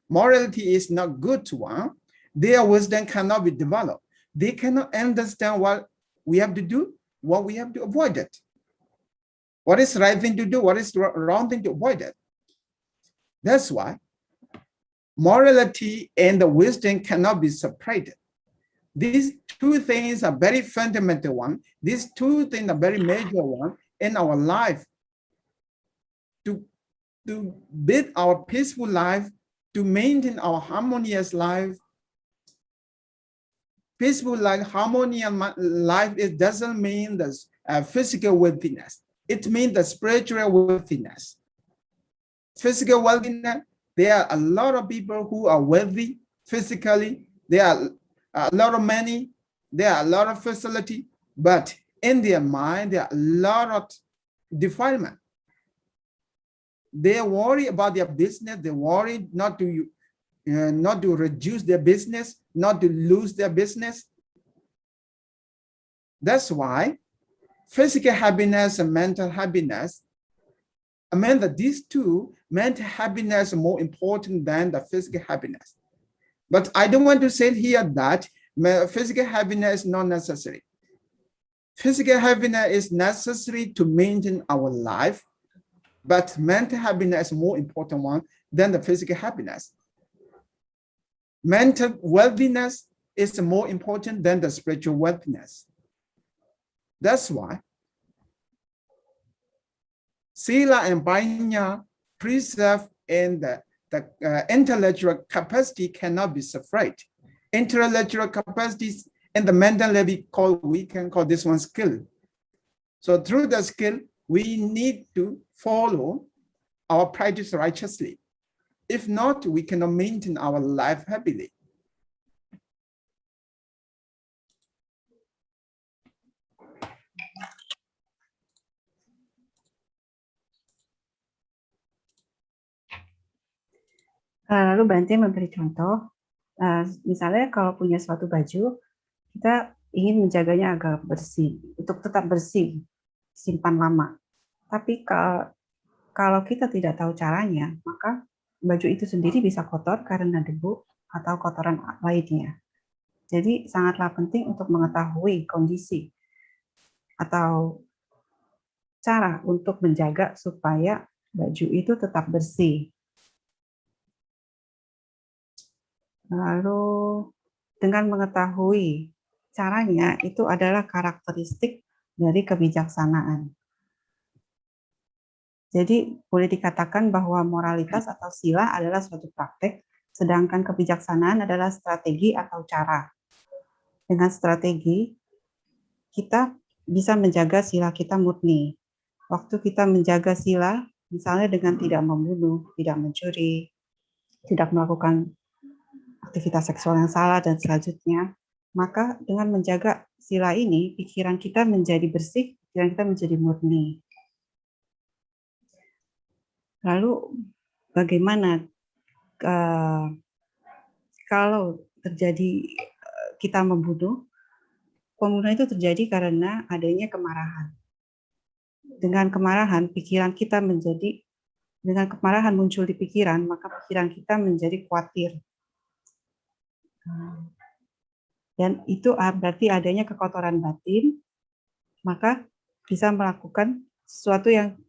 morality is not good one, their wisdom cannot be developed. They cannot understand what we have to do, what we have to avoid it. What is the right thing to do, what is the wrong thing to avoid it. That's why morality and the wisdom cannot be separated. These two things are very fundamental one. These two things are very major one in our life. To build our peaceful life, to maintain our harmonious life. Peaceful life, harmonious life, it doesn't mean the physical worthiness. It means the spiritual worthiness. Physical worthiness, there are a lot of people who are wealthy physically. There are a lot of money. There are a lot of facility. But in their mind, there are a lot of defilement. They worry about their business. They worry not to reduce their business, not to lose their business. That's why physical happiness and mental happiness, I mean that these two, mental happiness is more important than the physical happiness. But I don't want to say here that physical happiness is not necessary. Physical happiness is necessary to maintain our life, but mental happiness is more important one than the physical happiness. Mental worthiness is more important than the spiritual worthiness. That's why Sila and Panya, precept and the intellectual capacity cannot be separate. Intellectual capacities and the mental level we can call this one skill. So through the skill, we need to follow our practice righteously. If not, we cannot maintain our life happily. Lalu Bhante memberi contoh, misalnya kalau punya suatu baju, kita ingin menjaganya agar bersih, untuk tetap bersih, simpan lama. Tapi kalau kita tidak tahu caranya, maka baju itu sendiri bisa kotor karena debu atau kotoran lainnya. Jadi sangatlah penting untuk mengetahui kondisi atau cara untuk menjaga supaya baju itu tetap bersih. Lalu dengan mengetahui caranya, itu adalah karakteristik dari kebijaksanaan. Jadi boleh dikatakan bahwa moralitas atau sila adalah suatu praktek, sedangkan kebijaksanaan adalah strategi atau cara. Dengan strategi, kita bisa menjaga sila kita murni. Waktu kita menjaga sila, misalnya dengan tidak membunuh, tidak mencuri, tidak melakukan aktivitas seksual yang salah, dan selanjutnya, maka dengan menjaga sila ini, pikiran kita menjadi bersih, pikiran kita menjadi murni. Lalu bagaimana kalau terjadi kita membunuh? Pembunuhan itu terjadi karena adanya kemarahan. Dengan kemarahan, pikiran kita menjadi, dengan kemarahan muncul di pikiran, maka pikiran kita menjadi khawatir. Dan itu berarti adanya kekotoran batin, maka bisa melakukan sesuatu yang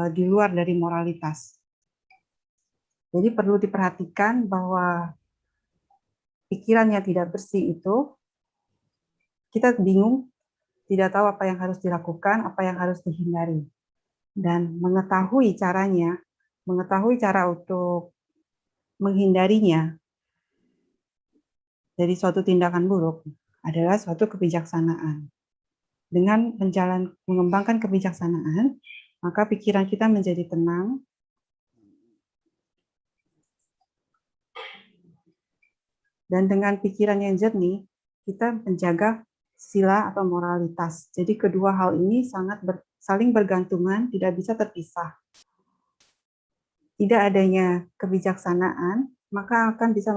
di luar dari moralitas. Jadi perlu diperhatikan bahwa pikiran yang tidak bersih itu, kita bingung, tidak tahu apa yang harus dilakukan, apa yang harus dihindari. Dan mengetahui caranya, mengetahui cara untuk menghindarinya dari suatu tindakan buruk adalah suatu kebijaksanaan. Dengan mengembangkan kebijaksanaan, maka pikiran kita menjadi tenang, dan dengan pikiran yang jernih, kita menjaga sila atau moralitas. Jadi kedua hal ini sangat saling bergantungan, tidak bisa terpisah. Tidak adanya kebijaksanaan, maka akan bisa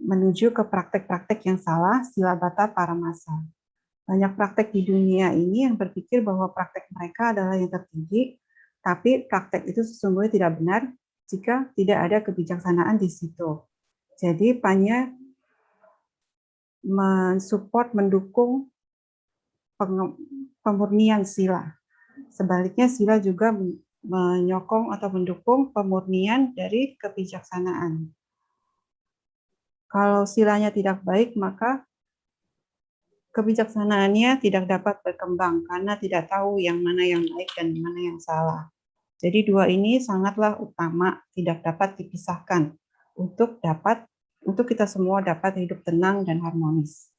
menuju ke praktek-praktek yang salah, sila bata paramasa. Banyak praktek di dunia ini yang berpikir bahwa praktek mereka adalah yang tertinggi, tapi praktek itu sesungguhnya tidak benar jika tidak ada kebijaksanaan di situ. Jadi hanya mensupport, mendukung pemurnian sila. Sebaliknya sila juga menyokong atau mendukung pemurnian dari kebijaksanaan. Kalau silanya tidak baik, maka kebijaksanaannya tidak dapat berkembang karena tidak tahu yang mana yang baik dan mana yang salah. Jadi dua ini sangatlah utama, tidak dapat dipisahkan untuk kita semua dapat hidup tenang dan harmonis.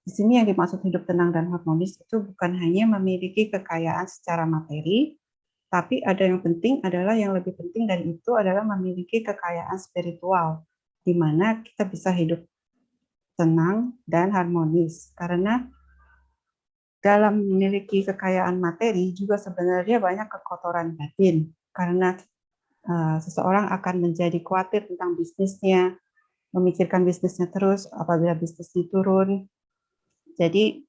Di sini yang dimaksud hidup tenang dan harmonis itu bukan hanya memiliki kekayaan secara materi, tapi ada yang penting adalah yang lebih penting dari itu adalah memiliki kekayaan spiritual, di mana kita bisa hidup tenang dan harmonis. Karena dalam memiliki kekayaan materi juga sebenarnya banyak kekotoran batin, karena seseorang akan menjadi khawatir tentang bisnisnya, memikirkan bisnisnya terus apabila bisnisnya turun. Jadi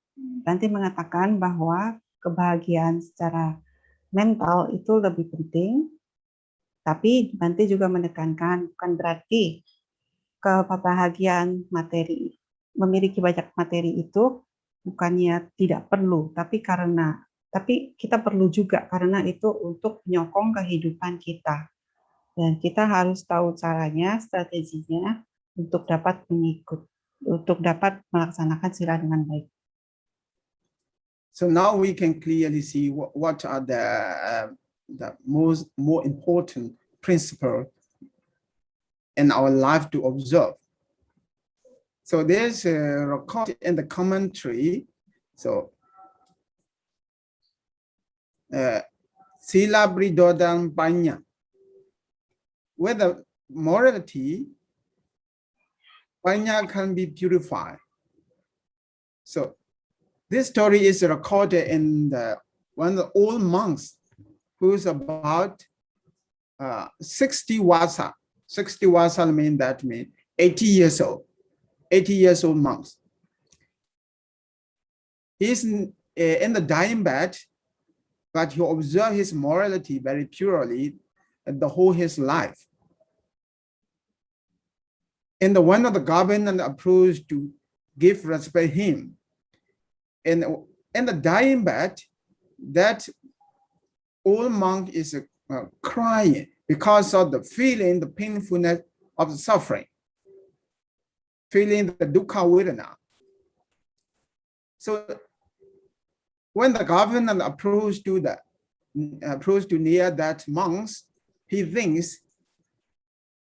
Bhante mengatakan bahwa kebahagiaan secara mental itu lebih penting, tapi Bhante juga menekankan bukan berarti kebahagiaan materi, memiliki banyak materi itu bukannya tidak perlu, tapi kita perlu juga karena itu untuk menyokong kehidupan kita. Dan kita harus tahu caranya, strateginya untuk dapat melaksanakan sila dengan baik. So now we can clearly see what are the more important principle in our life to observe. So there's a record in the commentary. So sila bridodang banyak, whether morality banyak can be purified. So this story is recorded in one of the old monks who's about 60 wasa. 60 wasa means 80 years old. 80 years old monks. He's in the dying bed, but he observed his morality very purely the whole his life. And one of the government approached to give respect him. And in the dying bed, that old monk is crying because of the feeling, the painfulness of the suffering, feeling the dukkha vedana. So when the governor approached to near that monks, he thinks,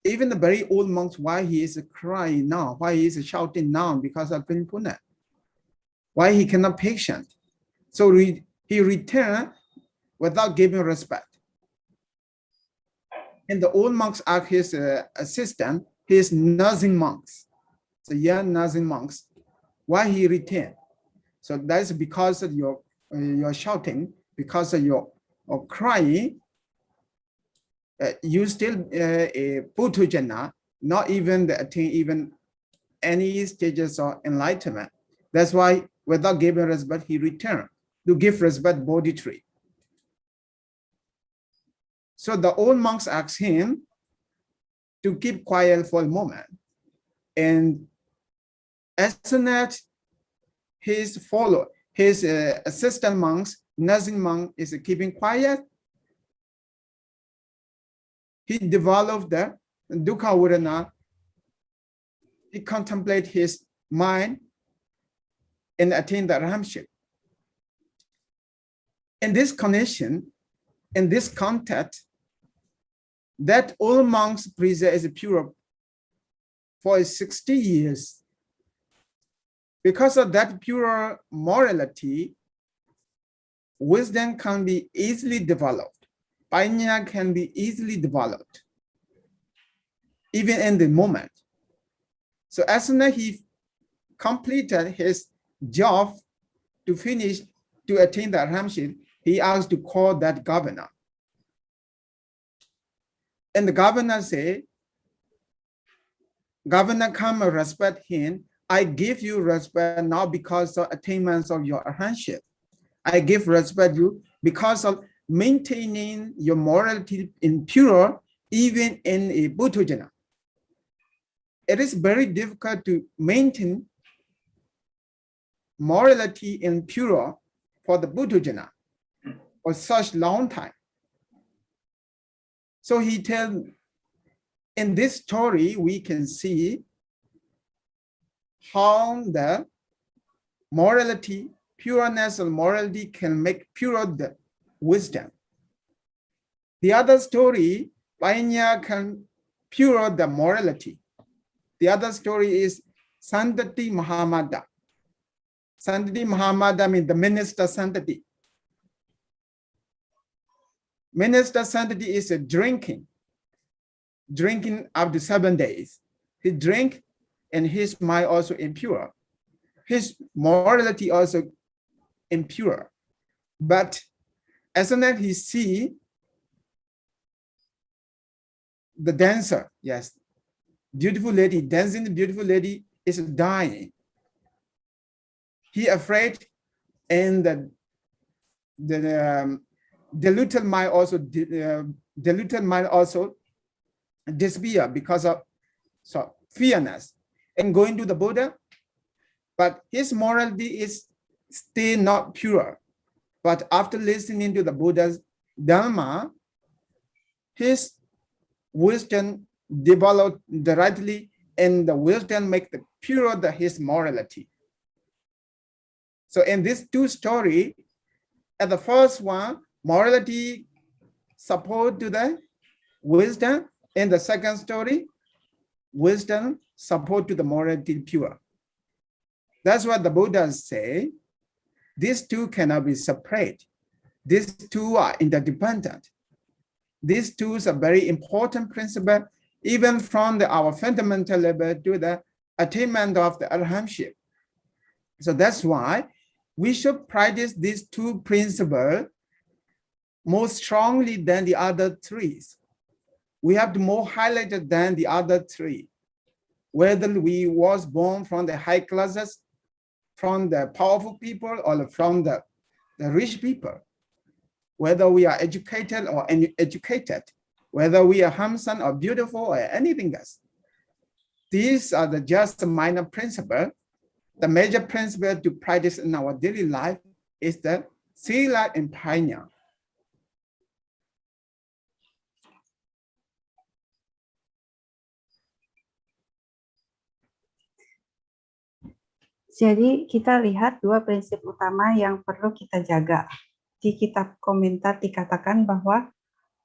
even the very old monks, why he is crying now, why he is shouting now because of painfulness, why he cannot patient. So he returned without giving respect. And the old monks asked his assistant, his nursing monks, the young nursing monks, why he returned. So that's because of your shouting, because of your crying. You still a Puthujana, not even attain even any stages of enlightenment. That's why without giving respect, he returned to give respect Bodhi tree. So the old monks asked him to keep quiet for a moment. And as soon as his assistant monks, nursing monk is keeping quiet, he developed the dukkha vedana, he contemplates his mind and attain the arhamship. In this condition, in this context, that old monk's prison is pure for 60 years. Because of that pure morality, wisdom can be easily developed. Panya can be easily developed, even in the moment. So as soon as he completed his job to finish, to attain the arhamship, he asked to call that governor. And the governor said, Governor, come and respect him. I give you respect not because of attainments of your arhamship. I give respect you because of maintaining your morality in pure, even in a Buddha. It is very difficult to maintain morality in pure for the Buddha for such long time. So he tells, in this story, we can see how the morality, pureness of morality can make pure the wisdom. The other story, Panya can pure the morality. The other story is Santati Mahamada. Santati Mahamada means the minister Santati. Minister Santati is a drinking up to 7 days. He drink and his mind also impure. His morality also impure. But as soon as he see the dancer, yes, beautiful lady, dancing the beautiful lady is dying. He afraid, and the deluded mind also disappear because of fearness and going to the Buddha, but his morality is still not pure. But after listening to the Buddha's Dhamma, his wisdom developed directly, and the wisdom make the pure his morality. So in these two stories, at the first one, morality support to the wisdom. In the second story, wisdom support to the morality pure. That's what the Buddhas say. These two cannot be separate. These two are interdependent. These two are very important principle, even from our fundamental level to the attainment of the arhamship. So that's why we should practice these two principles more strongly than the other three. We have to more highlighted than the other three. Whether we was born from the high classes, from the powerful people, or from the rich people, whether we are educated or uneducated, whether we are handsome or beautiful or anything else. These are the just minor principle. The major principle to practice in our daily life is the sila and panya. Jadi kita lihat dua prinsip utama yang perlu kita jaga. Di kitab komentar dikatakan bahwa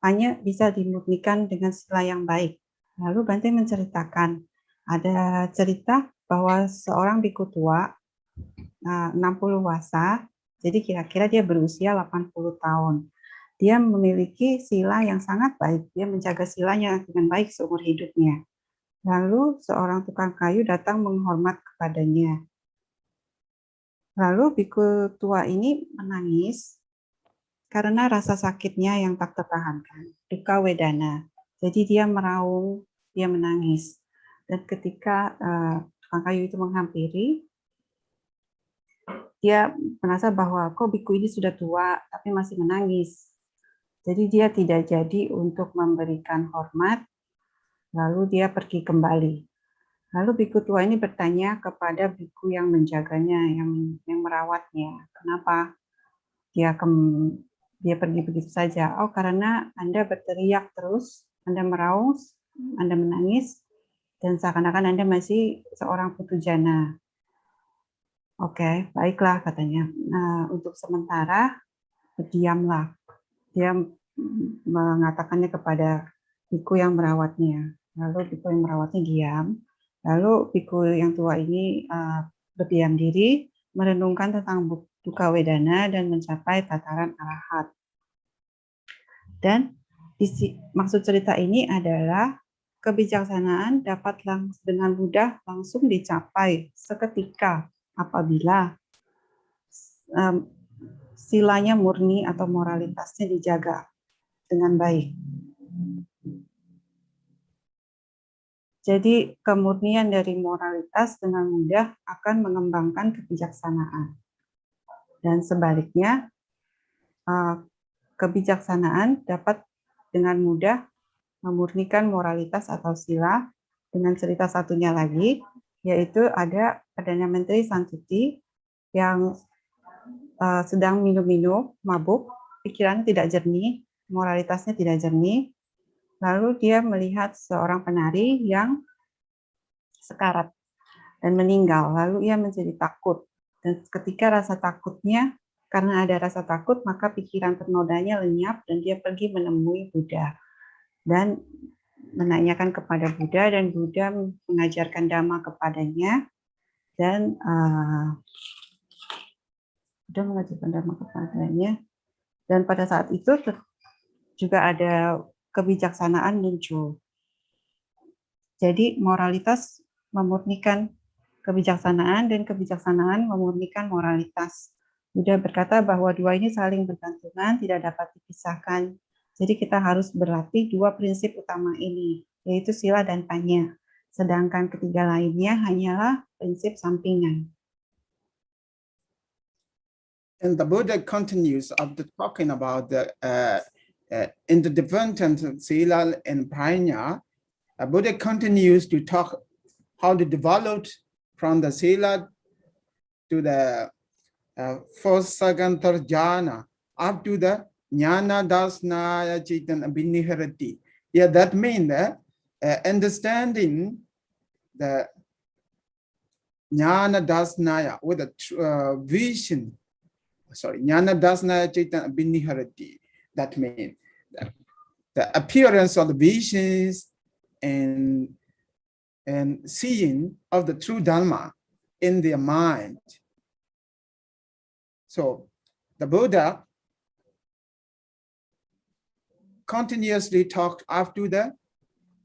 hanya bisa dimurnikan dengan sila yang baik. Lalu Bhante menceritakan, ada cerita bahwa seorang bhikkhu tua, 60 wasa, jadi kira-kira dia berusia 80 tahun. Dia memiliki sila yang sangat baik, dia menjaga silanya dengan baik seumur hidupnya. Lalu seorang tukang kayu datang menghormat kepadanya. Lalu bhikkhu tua ini menangis karena rasa sakitnya yang tak tertahankan, dukkha vedana. Jadi dia meraung, dia menangis. Dan ketika tukang kayu itu menghampiri, dia merasa bahwa kok bhikkhu ini sudah tua tapi masih menangis. Jadi dia tidak jadi untuk memberikan hormat, lalu dia pergi kembali. Lalu bhikkhu tua ini bertanya kepada bhikkhu yang menjaganya, yang merawatnya, kenapa dia pergi begitu saja? Oh, karena Anda berteriak terus, Anda meraung, Anda menangis, dan seakan-akan Anda masih seorang putu jana. Oke, baiklah katanya. Nah, untuk sementara, berdiamlah. Dia mengatakannya kepada biku yang merawatnya. Lalu biku yang merawatnya diam. Lalu biku yang tua ini berdiam diri, merenungkan tentang dukkha wedana dan mencapai tataran arahat. Dan maksud cerita ini adalah kebijaksanaan dapat dengan mudah langsung dicapai seketika apabila silanya murni atau moralitasnya dijaga dengan baik. Jadi kemurnian dari moralitas dengan mudah akan mengembangkan kebijaksanaan. Dan sebaliknya, kebijaksanaan dapat dengan mudah memurnikan moralitas atau sila. Dengan cerita satunya lagi, yaitu ada Perdana Menteri Santuti yang sedang minum-minum, mabuk, pikirannya tidak jernih, moralitasnya tidak jernih. Lalu dia melihat seorang penari yang sekarat dan meninggal. Lalu ia menjadi takut. Dan ketika rasa takutnya, karena ada rasa takut, maka pikiran ternodanya lenyap dan dia pergi menemui Buddha. Dan menanyakan kepada Buddha, dan Buddha mengajarkan Dhamma kepadanya, dan Buddha mengajarkan Dhamma kepadanya. Dan pada saat itu juga ada kebijaksanaan muncul. Jadi moralitas memurnikan kebijaksanaan dan kebijaksanaan memurnikan moralitas. Buddha berkata bahwa dua ini saling bergantungan, tidak dapat dipisahkan. Jadi kita harus berlatih dua prinsip utama ini, yaitu sila dan panya. Sedangkan ketiga lainnya hanyalah prinsip sampingan. And the Buddha continues after talking about the interdependent sila and prajna. Buddha continues to talk how to develop from the sila to the first, second, third jhana up to the jnana dasnaya chaitanya abhiniharati. Yeah, that means that understanding the jnana dasnaya with a vision. Jnana dasnaya chaitanya abhiniharati. That means the appearance of the visions and seeing of the true Dharma in their mind. So the Buddha continuously talked after the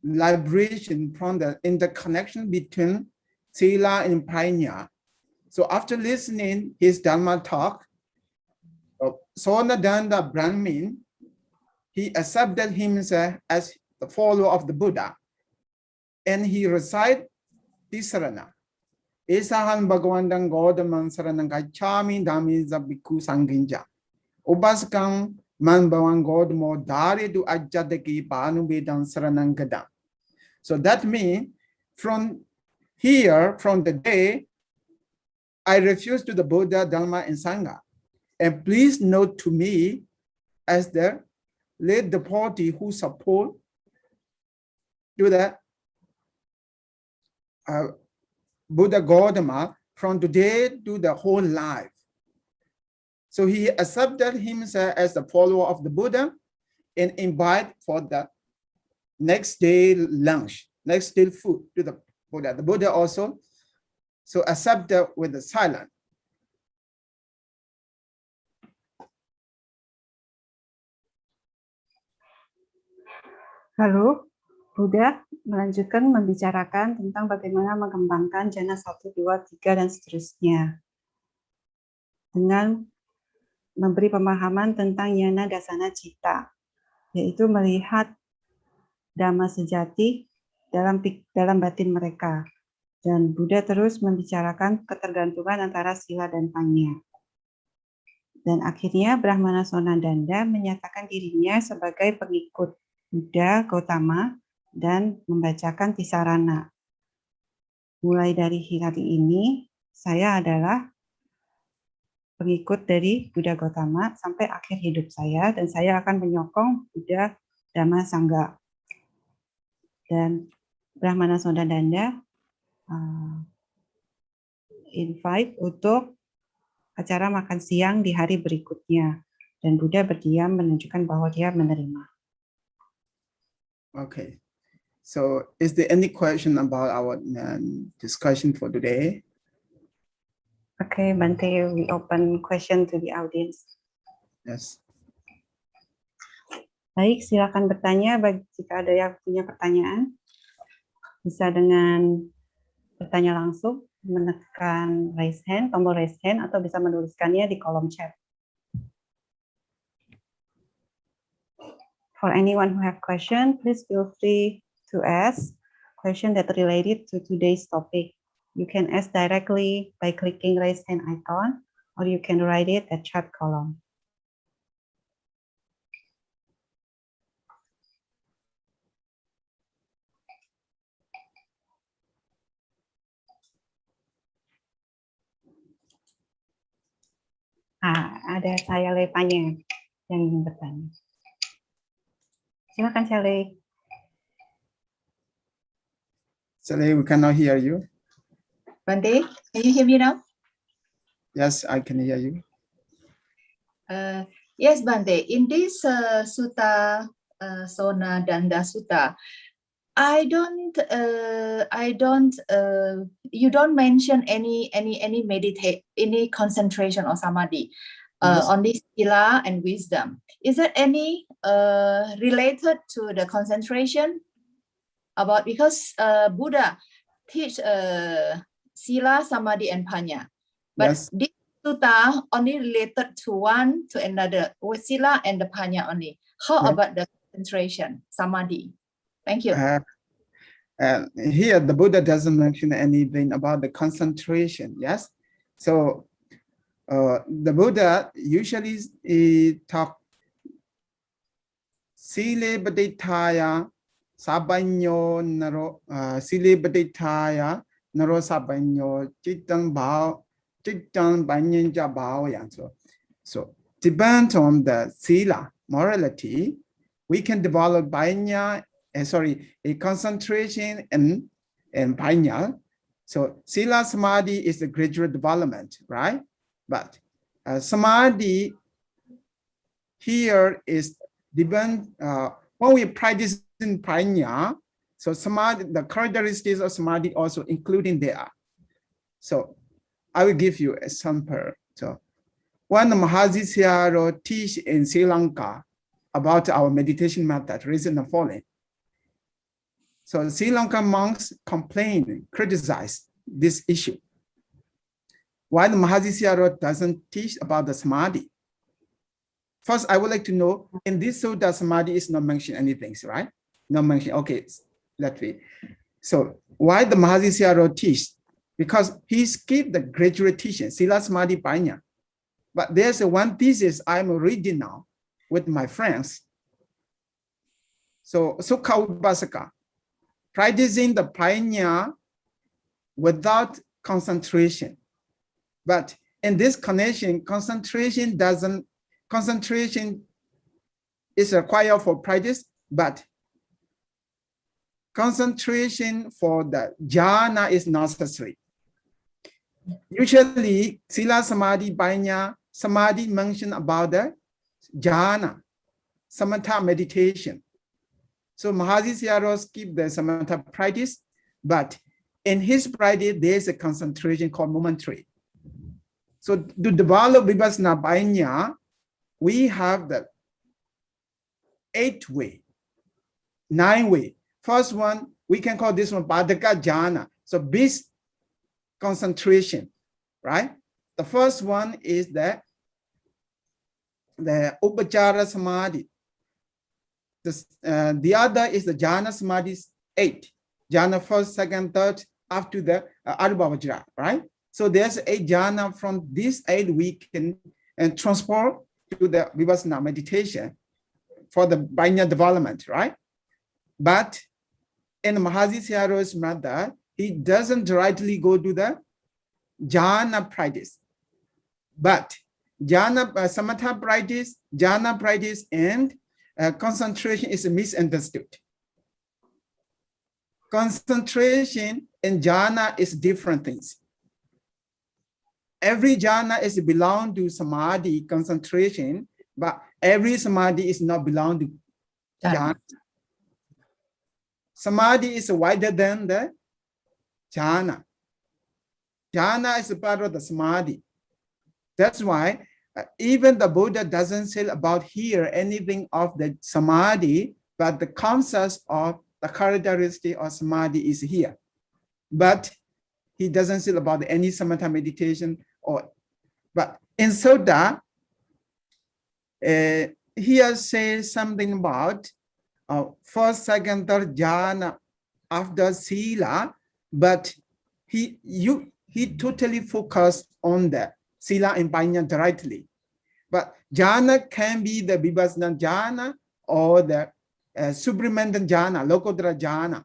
liberation from the interconnection between sila and prajna. So after listening his Dhamma talk, Sonadanda Brahmin, he accepted himself as the follower of the Buddha, and he recited this sarana. Esahan Bhagavantang Gaudaman Saranang Gacchami Dhammiza Bhikkhu Sanginja. Ubaskang Man Bhavan Gaudamo Dari Du Ajjataki Panuvedam Saranang Gadam. So that means from here, from the day, I refuse to the Buddha, Dhamma, and Sangha. And please note to me as the lead the party who support to the Buddha Gautama from today to the whole life. So he accepted himself as the follower of the Buddha and invite for the next day lunch, next day food to the Buddha. The Buddha also so accepted with the silence. Lalu Buddha melanjutkan membicarakan tentang bagaimana mengembangkan jana 1, 2, 3, dan seterusnya. Dengan memberi pemahaman tentang jana dasana cita, yaitu melihat Dhamma sejati dalam batin mereka. Dan Buddha terus membicarakan ketergantungan antara sila dan panya. Dan akhirnya Brahmana Sonadanda menyatakan dirinya sebagai pengikut Buddha Gautama dan membacakan Tisarana. Mulai dari hari ini, saya adalah pengikut dari Buddha Gautama sampai akhir hidup saya, dan saya akan menyokong Buddha Dhamma Sangha. Dan Brahmana Sonadanda invite untuk acara makan siang di hari berikutnya. Dan Buddha berdiam menunjukkan bahwa dia menerima. Okay. So is there any question about our discussion for today? Okay, Bhante, we open question to the audience. Yes. Baik, silakan bertanya jika ada yang punya pertanyaan. Bisa dengan bertanya langsung, menekan raise hand, tombol raise hand, atau bisa menuliskannya di kolom chat. For anyone who have question, please feel free to ask question that related to today's topic. You can ask directly by clicking raise hand icon, or you can write it at chat column. Ada saya Lepanya yang ingin bertanya. Silakan Sally. Sally, we cannot hear you. Bhante, can you hear me now? Yes, I can hear you. Yes, Bhante. In this sutta, Sonadanda Sutta, you don't mention any concentration or samadhi on this sila and wisdom. Is there any related to the concentration about, because Buddha teach sila, samadhi, and panya, but Yes. this sutta only related to one to another, with sila and the panya only. How about the concentration, samadhi? Thank you. Here, the Buddha doesn't mention anything about the concentration. Yes. So the Buddha usually talk sile baditaya sabanyo naro sile baditaya naro sabanyo chitang bao chitang banyanja bao yang so depends on the sila morality, we can develop banya a concentration and panya. So sila samadhi is the gradual development, right? But samadhi here is depend when we practice in panya. So samadhi, the characteristics of samadhi also including there. So I will give you a sample. So when the Mahasi Sayadaw teach in Sri Lanka about our meditation method, reason the following. So Sri Lankan monks complain, criticize this issue. Why the Mahasi Sayadaw doesn't teach about the samadhi? First, I would like to know, in this sutta, samadhi is not mentioned anything, right? Not mentioned. Okay, let's read. So why the Mahasi Sayadaw teach? Because he skipped the gradual teaching, sila, samadhi, panya. But there's one thesis I'm reading now with my friends. So Sukha Upasaka, practicing the panya without concentration. But in this connection, concentration is required for practice, but concentration for the jhana is necessary. Usually, sila, samadhi, panya, samadhi mentioned about the jhana, samatha meditation. So Mahasi Sayadaw skip the samatha practice, but in his practice, there's a concentration called momentary. So to develop vipassana panya, we have the 8-way, 9-way. First one, we can call this one Padaka Jhana. So base concentration, right? The first one is the Upachara Samadhi. The other is the Jhana Samadhi 8. Jhana first, second, third, after the Arubhavajra, right? So there's 8 jhana. From these 8 we can transport to the vipassana meditation for the panya development, right? But in Mahasi Sayadaw's method, he doesn't directly go to the jhana practice, but jhana samatha practice, jhana practice, and concentration is misunderstood. concentration and jhana is different things. Every jhana is belong to samadhi, concentration, but every samadhi is not belong to jhana. Samadhi is wider than the jhana. Jhana is a part of the samadhi. That's why even the Buddha doesn't say about here anything of the samadhi, but the concept of the characteristic of samadhi is here. But he doesn't say about any samatha meditation but in Sutta, here says something about first, second, third jhana after sila, but he totally focused on the sila and panya directly. But jhana can be the vipassana jhana or the supplemental jhana, lokuttara jhana.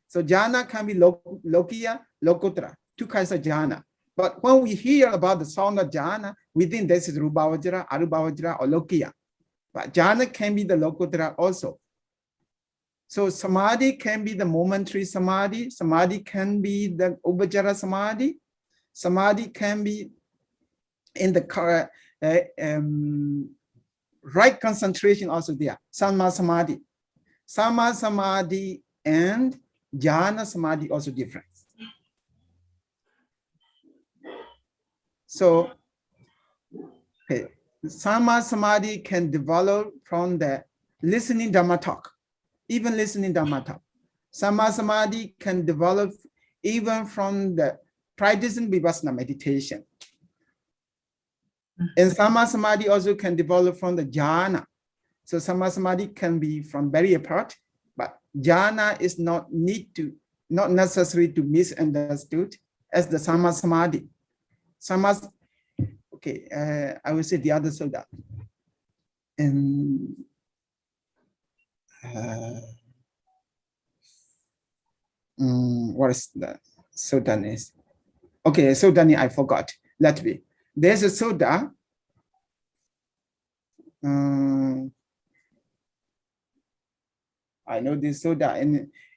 So jhana can be lokiya, lokuttara, two kinds of jhana. But when we hear about the sound of jhana, we think this is rupavajra, arupavajra, or lokiya. But jhana can be the lokuttara also. So samadhi can be the momentary samadhi. Samadhi can be the upajara samadhi. Samadhi can be in the right concentration also there. Samma samadhi. Samma samadhi and jhana samadhi also different. So, okay, Samma samadhi can develop from the listening Dhamma Talk, even listening Dhamma Talk. Samma samadhi can develop even from the practicing vipassana meditation. And Samma samadhi also can develop from the jhana. So Samma samadhi can be from very apart, but jhana is not necessary to misunderstood as the Samma samadhi. Okay, I will say the other sutta. And what is the sutta is? Okay, sutta I forgot. Let me. There's a sutta. I know this sutta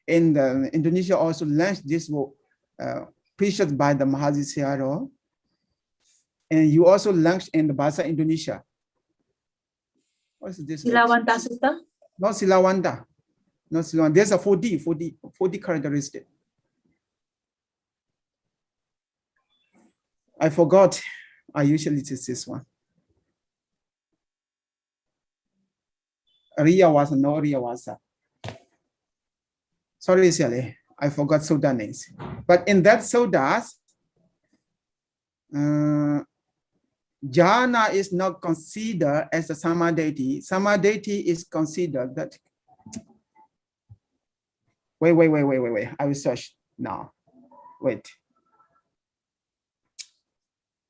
in the Indonesia also launched this book, preached by the Mahasi Sayadaw. And you also launched in the Bahasa Indonesia. What is this? Silawanta Sutta? No Silawanta. No Silawanta. There's a 40 characteristic. I forgot. I usually use this one. Riya Vasa, no Riya Vasa. Sorry, Sally. I forgot sutta names. But in that suttas, jhana is not considered as a samadhi. Samadhi is considered that. Wait. I will search now. Wait.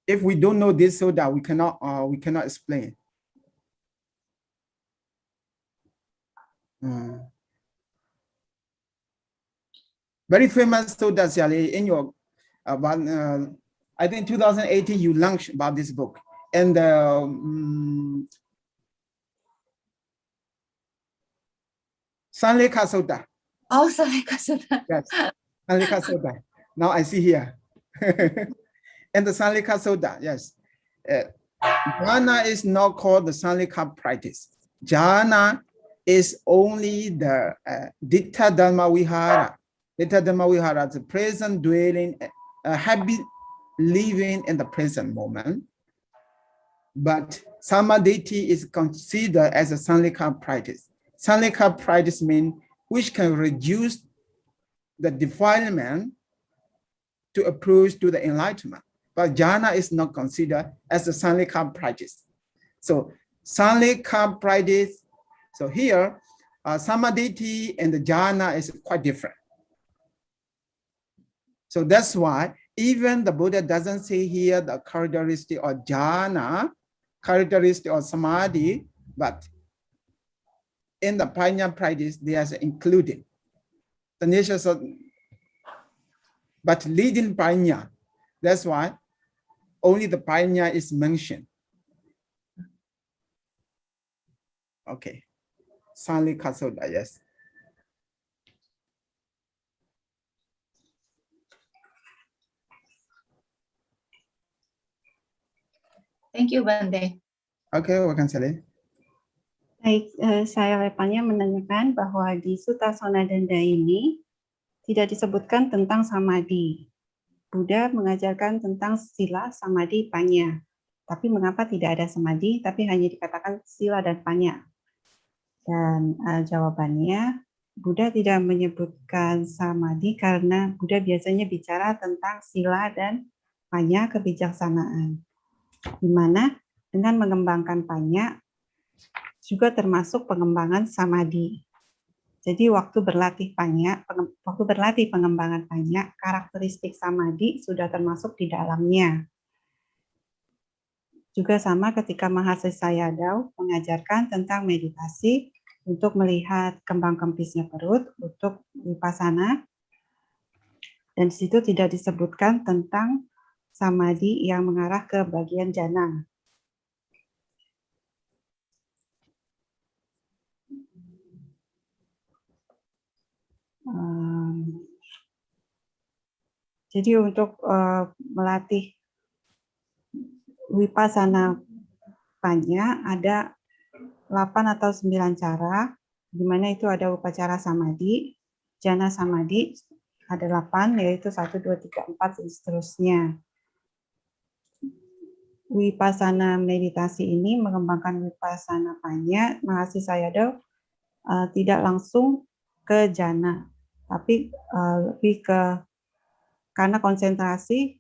If we don't know this sutta, we cannot explain. Very famous sutta, in your I think 2018 you launched about this book. And Sanlekha Sutta. Oh, Sanlekha Sutta. Yes, Sanlekha Sutta. Now I see here. And the Sanlekha Sutta, yes. Jhana is not called the Sanlekha practice. Jhana is only the Ditta Dhamma Vihara. Ditta Dhamma Vihara, the present dwelling, happy living in the present moment. But samadhi is considered as a Sanlekha practice. Sanlekha practice means which can reduce the defilement to approach to the enlightenment. But jhana is not considered as a Sanlekha practice. So Sanlekha practice, so here, samadhi and the jhana is quite different. So that's why even the Buddha doesn't say here the characteristic of jhana, characteristic of samadhi, but in the panya practice, they are included. The natures of, but leading panya, that's why only the panya is mentioned. Okay, Sanlekha Sutta, yes. Thank you, Bhante. Okay, welcome, Sally. Baik, saya Lepanya menanyakan bahwa di Sutta Sonadanda ini tidak disebutkan tentang samadhi. Buddha mengajarkan tentang sila, samadhi, panya. Tapi mengapa tidak ada samadhi, tapi hanya dikatakan sila dan panya? Dan jawabannya, Buddha tidak menyebutkan samadhi karena Buddha biasanya bicara tentang sila dan panya kebijaksanaan. Di mana dengan mengembangkan panya juga termasuk pengembangan samadhi. Jadi waktu berlatih pengembangan panya, karakteristik samadhi sudah termasuk di dalamnya. Juga sama ketika Mahasi Sayadaw mengajarkan tentang meditasi untuk melihat kembang kempisnya perut, untuk vipassana, dan di situ tidak disebutkan tentang samadhi yang mengarah ke bagian jana. Jadi untuk melatih vipassana panya ada 8 atau 9 cara, di mana itu ada upacara samadhi, jana samadhi, ada 8, yaitu 1, 2, 3, 4, dan seterusnya. Vipassana meditasi ini mengembangkan vipassana panya, Mahasi Sayadaw tidak langsung ke jana, tapi lebih ke karena konsentrasi,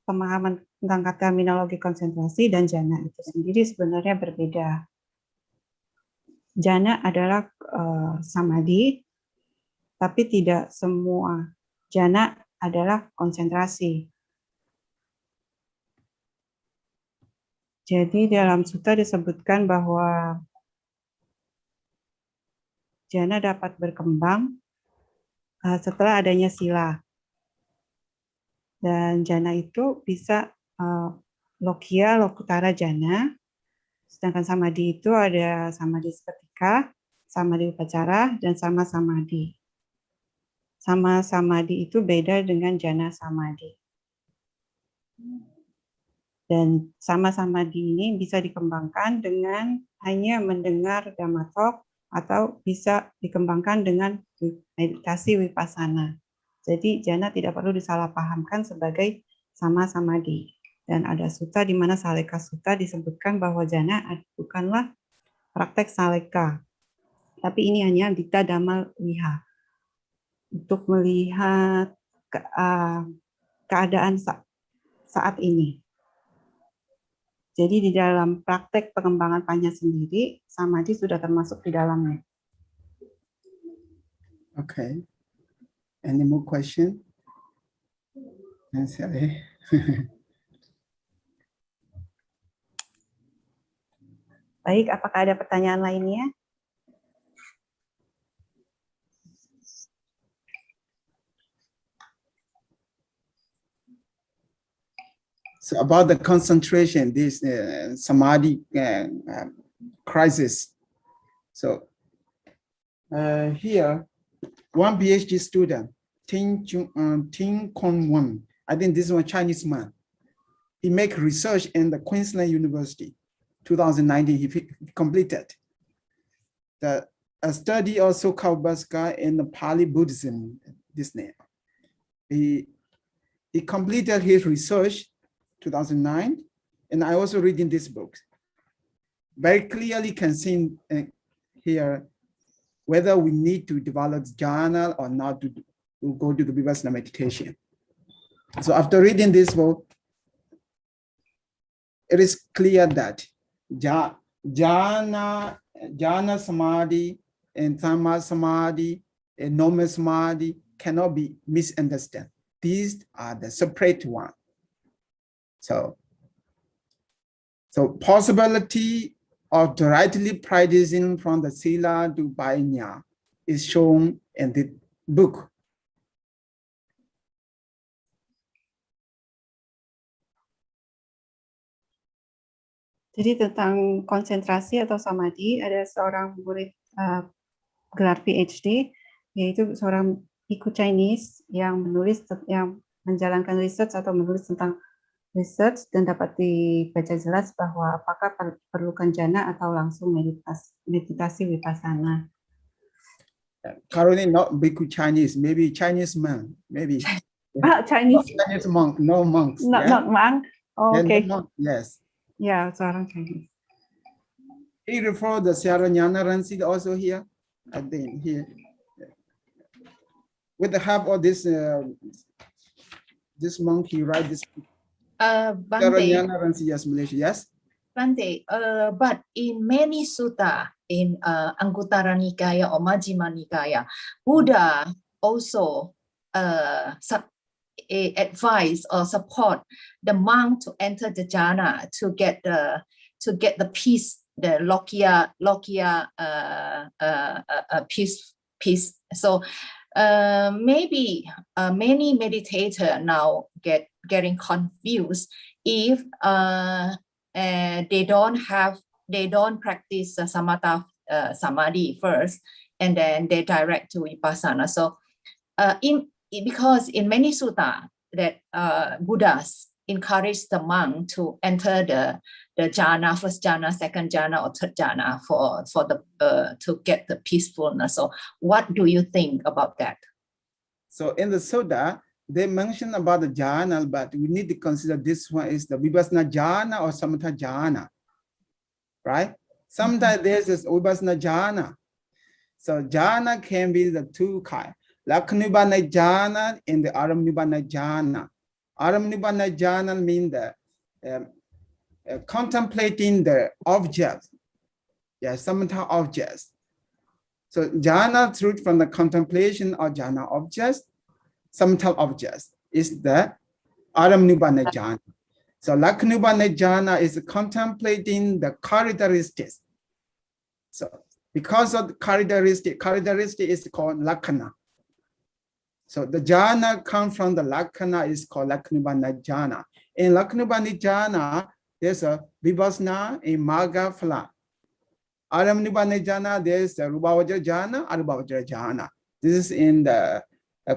pemahaman tentang terminologi konsentrasi dan jana itu sendiri sebenarnya berbeda. Jana adalah samadhi, tapi tidak semua jana adalah konsentrasi. Jadi dalam sutta disebutkan bahwa jana dapat berkembang setelah adanya sila. Dan jana itu bisa lokia, lokutara jana. Sedangkan samadhi itu ada samadhi seketika, samadhi upacara, dan sama samadhi. Sama samadhi itu beda dengan jana samadhi. Dan sama samadhi ini bisa dikembangkan dengan hanya mendengar Dhamma Talk atau bisa dikembangkan dengan meditasi vipassana. Jadi jana tidak perlu disalahpahamkan sebagai sama samadhi. Dan ada sutta di mana saleka sutta disebutkan bahwa jana bukanlah praktek saleka, tapi ini hanya dikta dhamma liha untuk melihat keadaan saat ini. Jadi di dalam praktek pengembangan panya sendiri, samadhi sudah termasuk di dalamnya. Okay. Any more question? Sorry. Baik, apakah ada pertanyaan lainnya? So about the concentration, this samadhi crisis. So here, one PhD student, Ting Kong Wan, I think this is one Chinese man. He make research in the Queensland University. 2019, he completed a study also called Baska in the Pali Buddhism, this name. He completed his research 2009, and I also reading this book. Very clearly can see here whether we need to develop jhana or not to go to the vipassana meditation. So after reading this book, it is clear that jhana samadhi and dhamma samadhi and normal samadhi cannot be misunderstood. These are the separate one. So possibility of directly practicing from the sila to panya is shown in the book. Jadi tentang konsentrasi atau samadhi, ada seorang murid gelar PhD, yaitu seorang Bhikkhu Chinese yang menjalankan research atau menulis tentang research dan dapat dibaca jelas bahwa apakah perlukan jana atau langsung meditasi vipassana. Currently not Bhikkhu Chinese, maybe Chinese man, maybe. Chinese. Not Chinese monk, no monks. Not, yeah? not monk. Oh, Yeah, okay. no monk, yes. Yeah, seorang Chinese. He referred the Saranyana Ransi also here, I think here. With the help of this monk, he write this. Bhante, Saranyana Ransi, yes, Malaysia, yes. Bhante, but in many sutta in Anguttara Nikaya or Majjhima Nikaya, Buddha also advise or support the monk to enter the jhana to get the peace, the lokia peace. So maybe many meditators now getting confused if they don't practice samatha samadhi first and then they direct to vipassana. So because in many sutta that Buddhas encourage the monk to enter the jhana, first jhana, second jhana, or third jhana for the to get the peacefulness. So what do you think about that? So in the sutta, they mention about the jhana, but we need to consider this one is the vipassana jhana or samatha jhana, right? Sometimes there's this vipassana jhana. So jhana can be the two kinds. Lakhanubana jhana and the aramnubana jhana. Aramnubana jhana means the contemplating the object. Yes, samatha objects. So jhana through from the contemplation of jhana objects, samatha objects is the aramnubana jhana. So lakhanubana jhana is contemplating the characteristics. So because of the characteristic is called lakhana. So the jhana comes from the lakhana is called lakhanubana jhana. In lakhanubana jhana, there's a vipassana in magga phala. Aramnubana jhana, there's a rubavajra jhana, arubavajra jhana. This is in the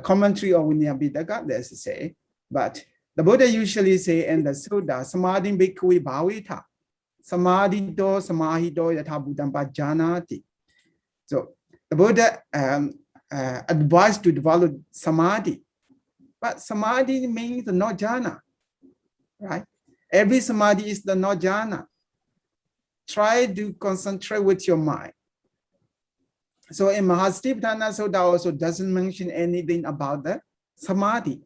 commentary of Vinyabhidaka, there's a say. But the Buddha usually say in the Sutta, Samadhi bhikkhu bhavita, Samadhi do samahido yatha buddham bhajanati. So the Buddha advised to develop samadhi, but samadhi means no jhana, right? Every samadhi is the no jhana. Try to concentrate with your mind. So in Mahastipatthana Sutta also doesn't mention anything about the samadhi,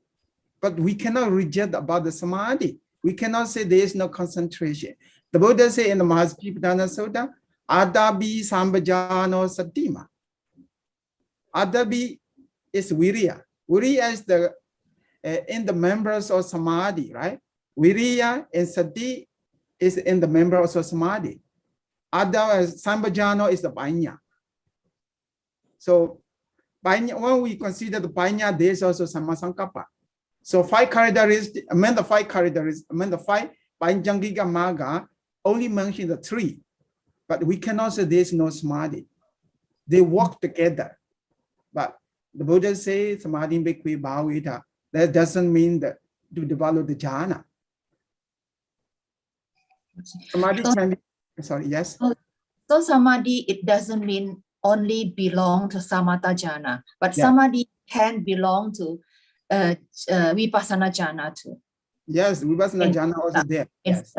but we cannot reject about the samadhi. We cannot say there is no concentration. The Buddha say in the Mahastipatthana Sutta, Adabi sambhajano satima. Adabi is viriya. Viriya is the in the members of samadhi, right? Viriya and sati is in the members of samadhi. Ada sambhajano is the panya. So when we consider the panya, there's also sammasankappa. So five characteristics, among the five panjangika magga, only mention the three. But we cannot say there's no samadhi. They work together. But the Buddha says samadhi bhikkhu bhavita. That doesn't mean that to develop the jhana. Samadhi can be, sorry, yes? So samadhi, it doesn't mean only belong to samatha jhana, but Yeah. samadhi can belong to vipassana jhana too. Yes, vipassana jhana also there. Yes.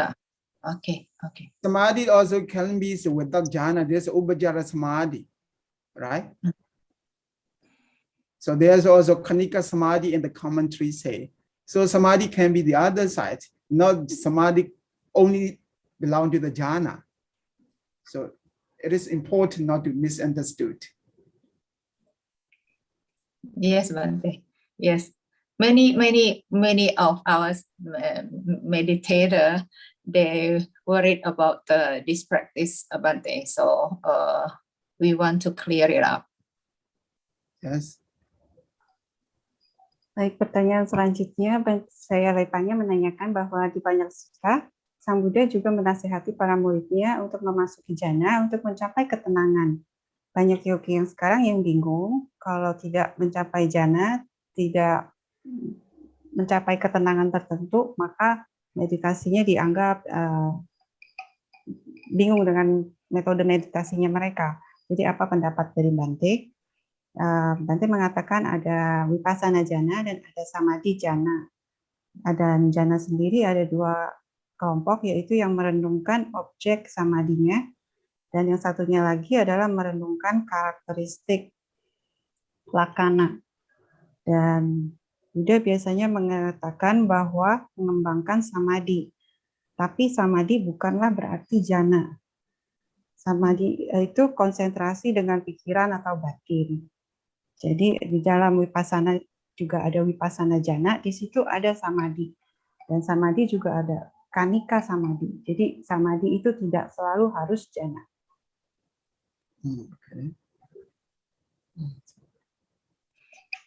Okay. Samadhi also can be without jhana. There's upajjhara samadhi, right? So there's also kanika samadhi in the commentary say. So samadhi can be the other side, not samadhi only belong to the jhana. So it is important not to misunderstood. Yes, Bhante. Yes, many of our meditators, they worried about this practice, Bhante. So we want to clear it up. Yes. Baik, pertanyaan selanjutnya saya Lepanya menanyakan bahwa di banyak sutta, Sang Buddha juga menasihati para muridnya untuk memasuki jhana untuk mencapai ketenangan. Banyak yogi yang sekarang yang bingung kalau tidak mencapai jhana, tidak mencapai ketenangan tertentu, maka meditasinya dianggap bingung dengan metode meditasinya mereka. Jadi apa pendapat dari Bhante? Bhante mengatakan ada vipassana jana dan ada samadhi jana. Dan jana sendiri ada dua kelompok, yaitu yang merenungkan objek samadhinya, dan yang satunya lagi adalah merenungkan karakteristik lakana. Dan Buddha biasanya mengatakan bahwa mengembangkan samadhi, tapi samadhi bukanlah berarti jana. Samadhi itu konsentrasi dengan pikiran atau batin. Jadi di dalam vipassana juga ada vipassana jana, di situ ada samadhi. Dan samadhi juga ada kanika samadhi. Jadi samadhi itu tidak selalu harus jana. Okay.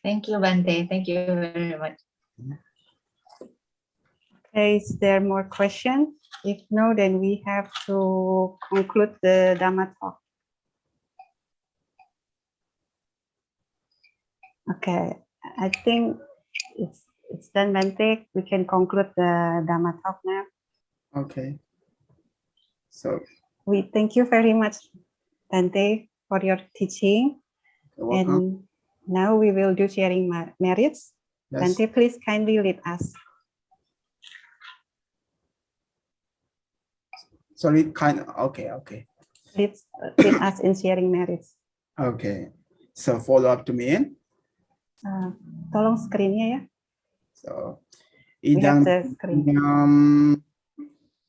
Thank you, Bhante. Thank you very much. Okay, is there more questions? If no, then we have to conclude the Dhamma Talk. Okay, I think it's done, Bhante. We can conclude the Dhamma Talk now. Okay. So We thank you very much, Bhante, for your teaching. you're welcome. And now we will do sharing merits. Yes. Bhante, please kindly lead us. Sorry, okay. Lead us in sharing merits. Okay. So follow up to me. Tolong screen-nya ya. So We have idang the screen. punyam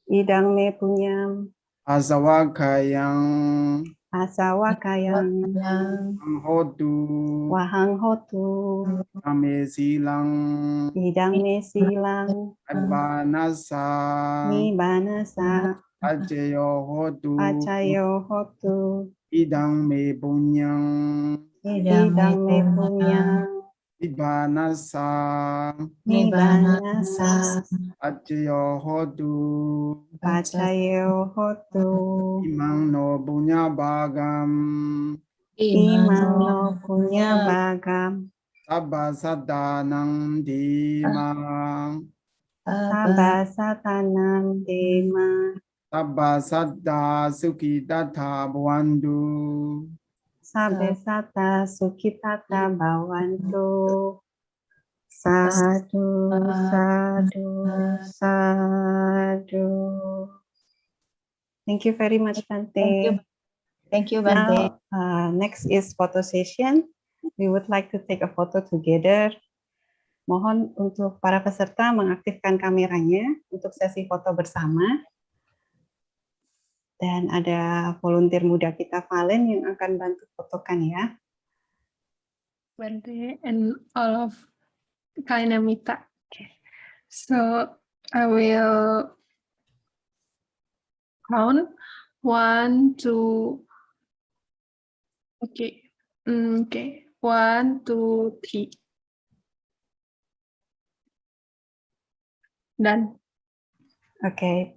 Idang me punyam asawa kayang asawa kayang hodu wahang hotu ame silang idang me silang abanasa mi banasa ajayo hodu acayo hotu idang me punyang idang me punyang ibanasa mi banasa ajayo hodu acayo hotu imang no punya bagam imang no punya bagam sabba sadanang dimang sabasatanam dema sabba sadda sukhi datha bhavantu sabesata sukitata bhavantu. Sadhu, sadhu, sadhu. Thank you very much, Bhante. Thank you, Bhante. Now, next is photo session. We would like to take a photo together. Mohon untuk para peserta mengaktifkan kameranya untuk sesi foto bersama. Dan ada volunteer muda kita, Valen, yang akan bantu fotokan ya. Bhante and all of Kalinamita. Okay. So I will count 1, 2. Okay. Okay. 1, 2, 3. Done. Okay.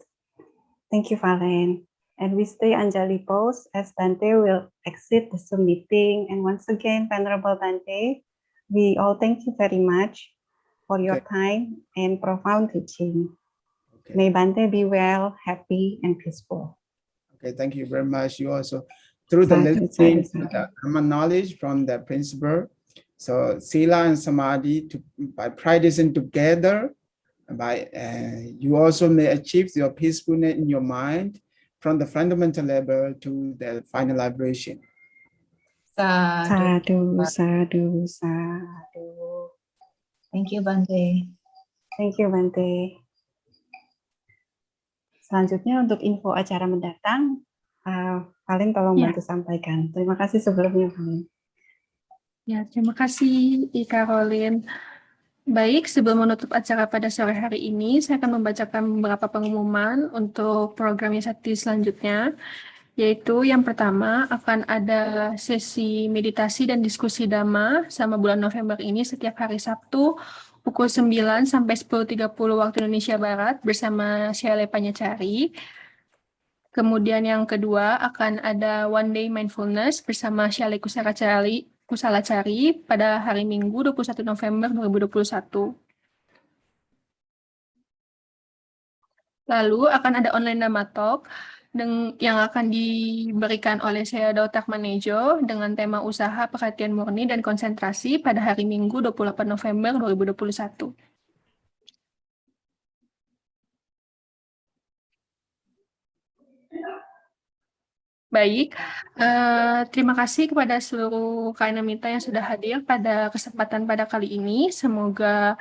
Thank you, Valen. And we stay Anjali pose as Bhante will exit the Zoom meeting. And once again, Venerable Bhante, we all thank you very much for your time and profound teaching. Okay. May Bhante be well, happy, and peaceful. Okay, thank you very much. You also, through the listening, the Dhamma knowledge from the principle. So Sila and Samadhi, by practicing together, you also may achieve your peacefulness in your mind from the fundamental level to the final liberation. Sadhu, sadhu, sadhu. Thank you, Bhante. Thank you, Bhante. Selanjutnya untuk info acara mendatang, Valen tolong bantu sampaikan. Terima kasih sebelumnya, Valen. Ya, terima kasih, Caroline. Baik, sebelum menutup acara pada sore hari ini, saya akan membacakan beberapa pengumuman untuk program Yasati selanjutnya, yaitu yang pertama akan ada sesi meditasi dan diskusi Dhamma selama bulan November ini setiap hari Sabtu pukul 9 sampai 10.30 waktu Indonesia Barat bersama Syale Panyacari. Kemudian yang kedua akan ada One Day Mindfulness bersama Syale Kusalacari pada hari Minggu 21 November 2021. Lalu akan ada online Dhamma Talk yang akan diberikan oleh saya Dr. Manejo dengan tema usaha, perhatian murni, dan konsentrasi pada hari Minggu 28 November 2021. Baik, terima kasih kepada seluruh Kainamita yang sudah hadir pada kesempatan pada kali ini. Semoga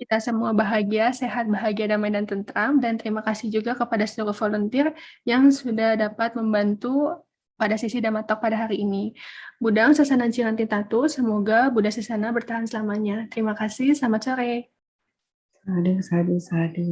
kita semua bahagia, sehat, bahagia, damai, dan tentram. Dan terima kasih juga kepada seluruh volunteer yang sudah dapat membantu pada sesi Dhamma Talk pada hari ini. Budang Sasana Jiranti Tatu, semoga Buddha Sasana bertahan selamanya. Terima kasih, selamat sore. Sadu, sadu, sadu.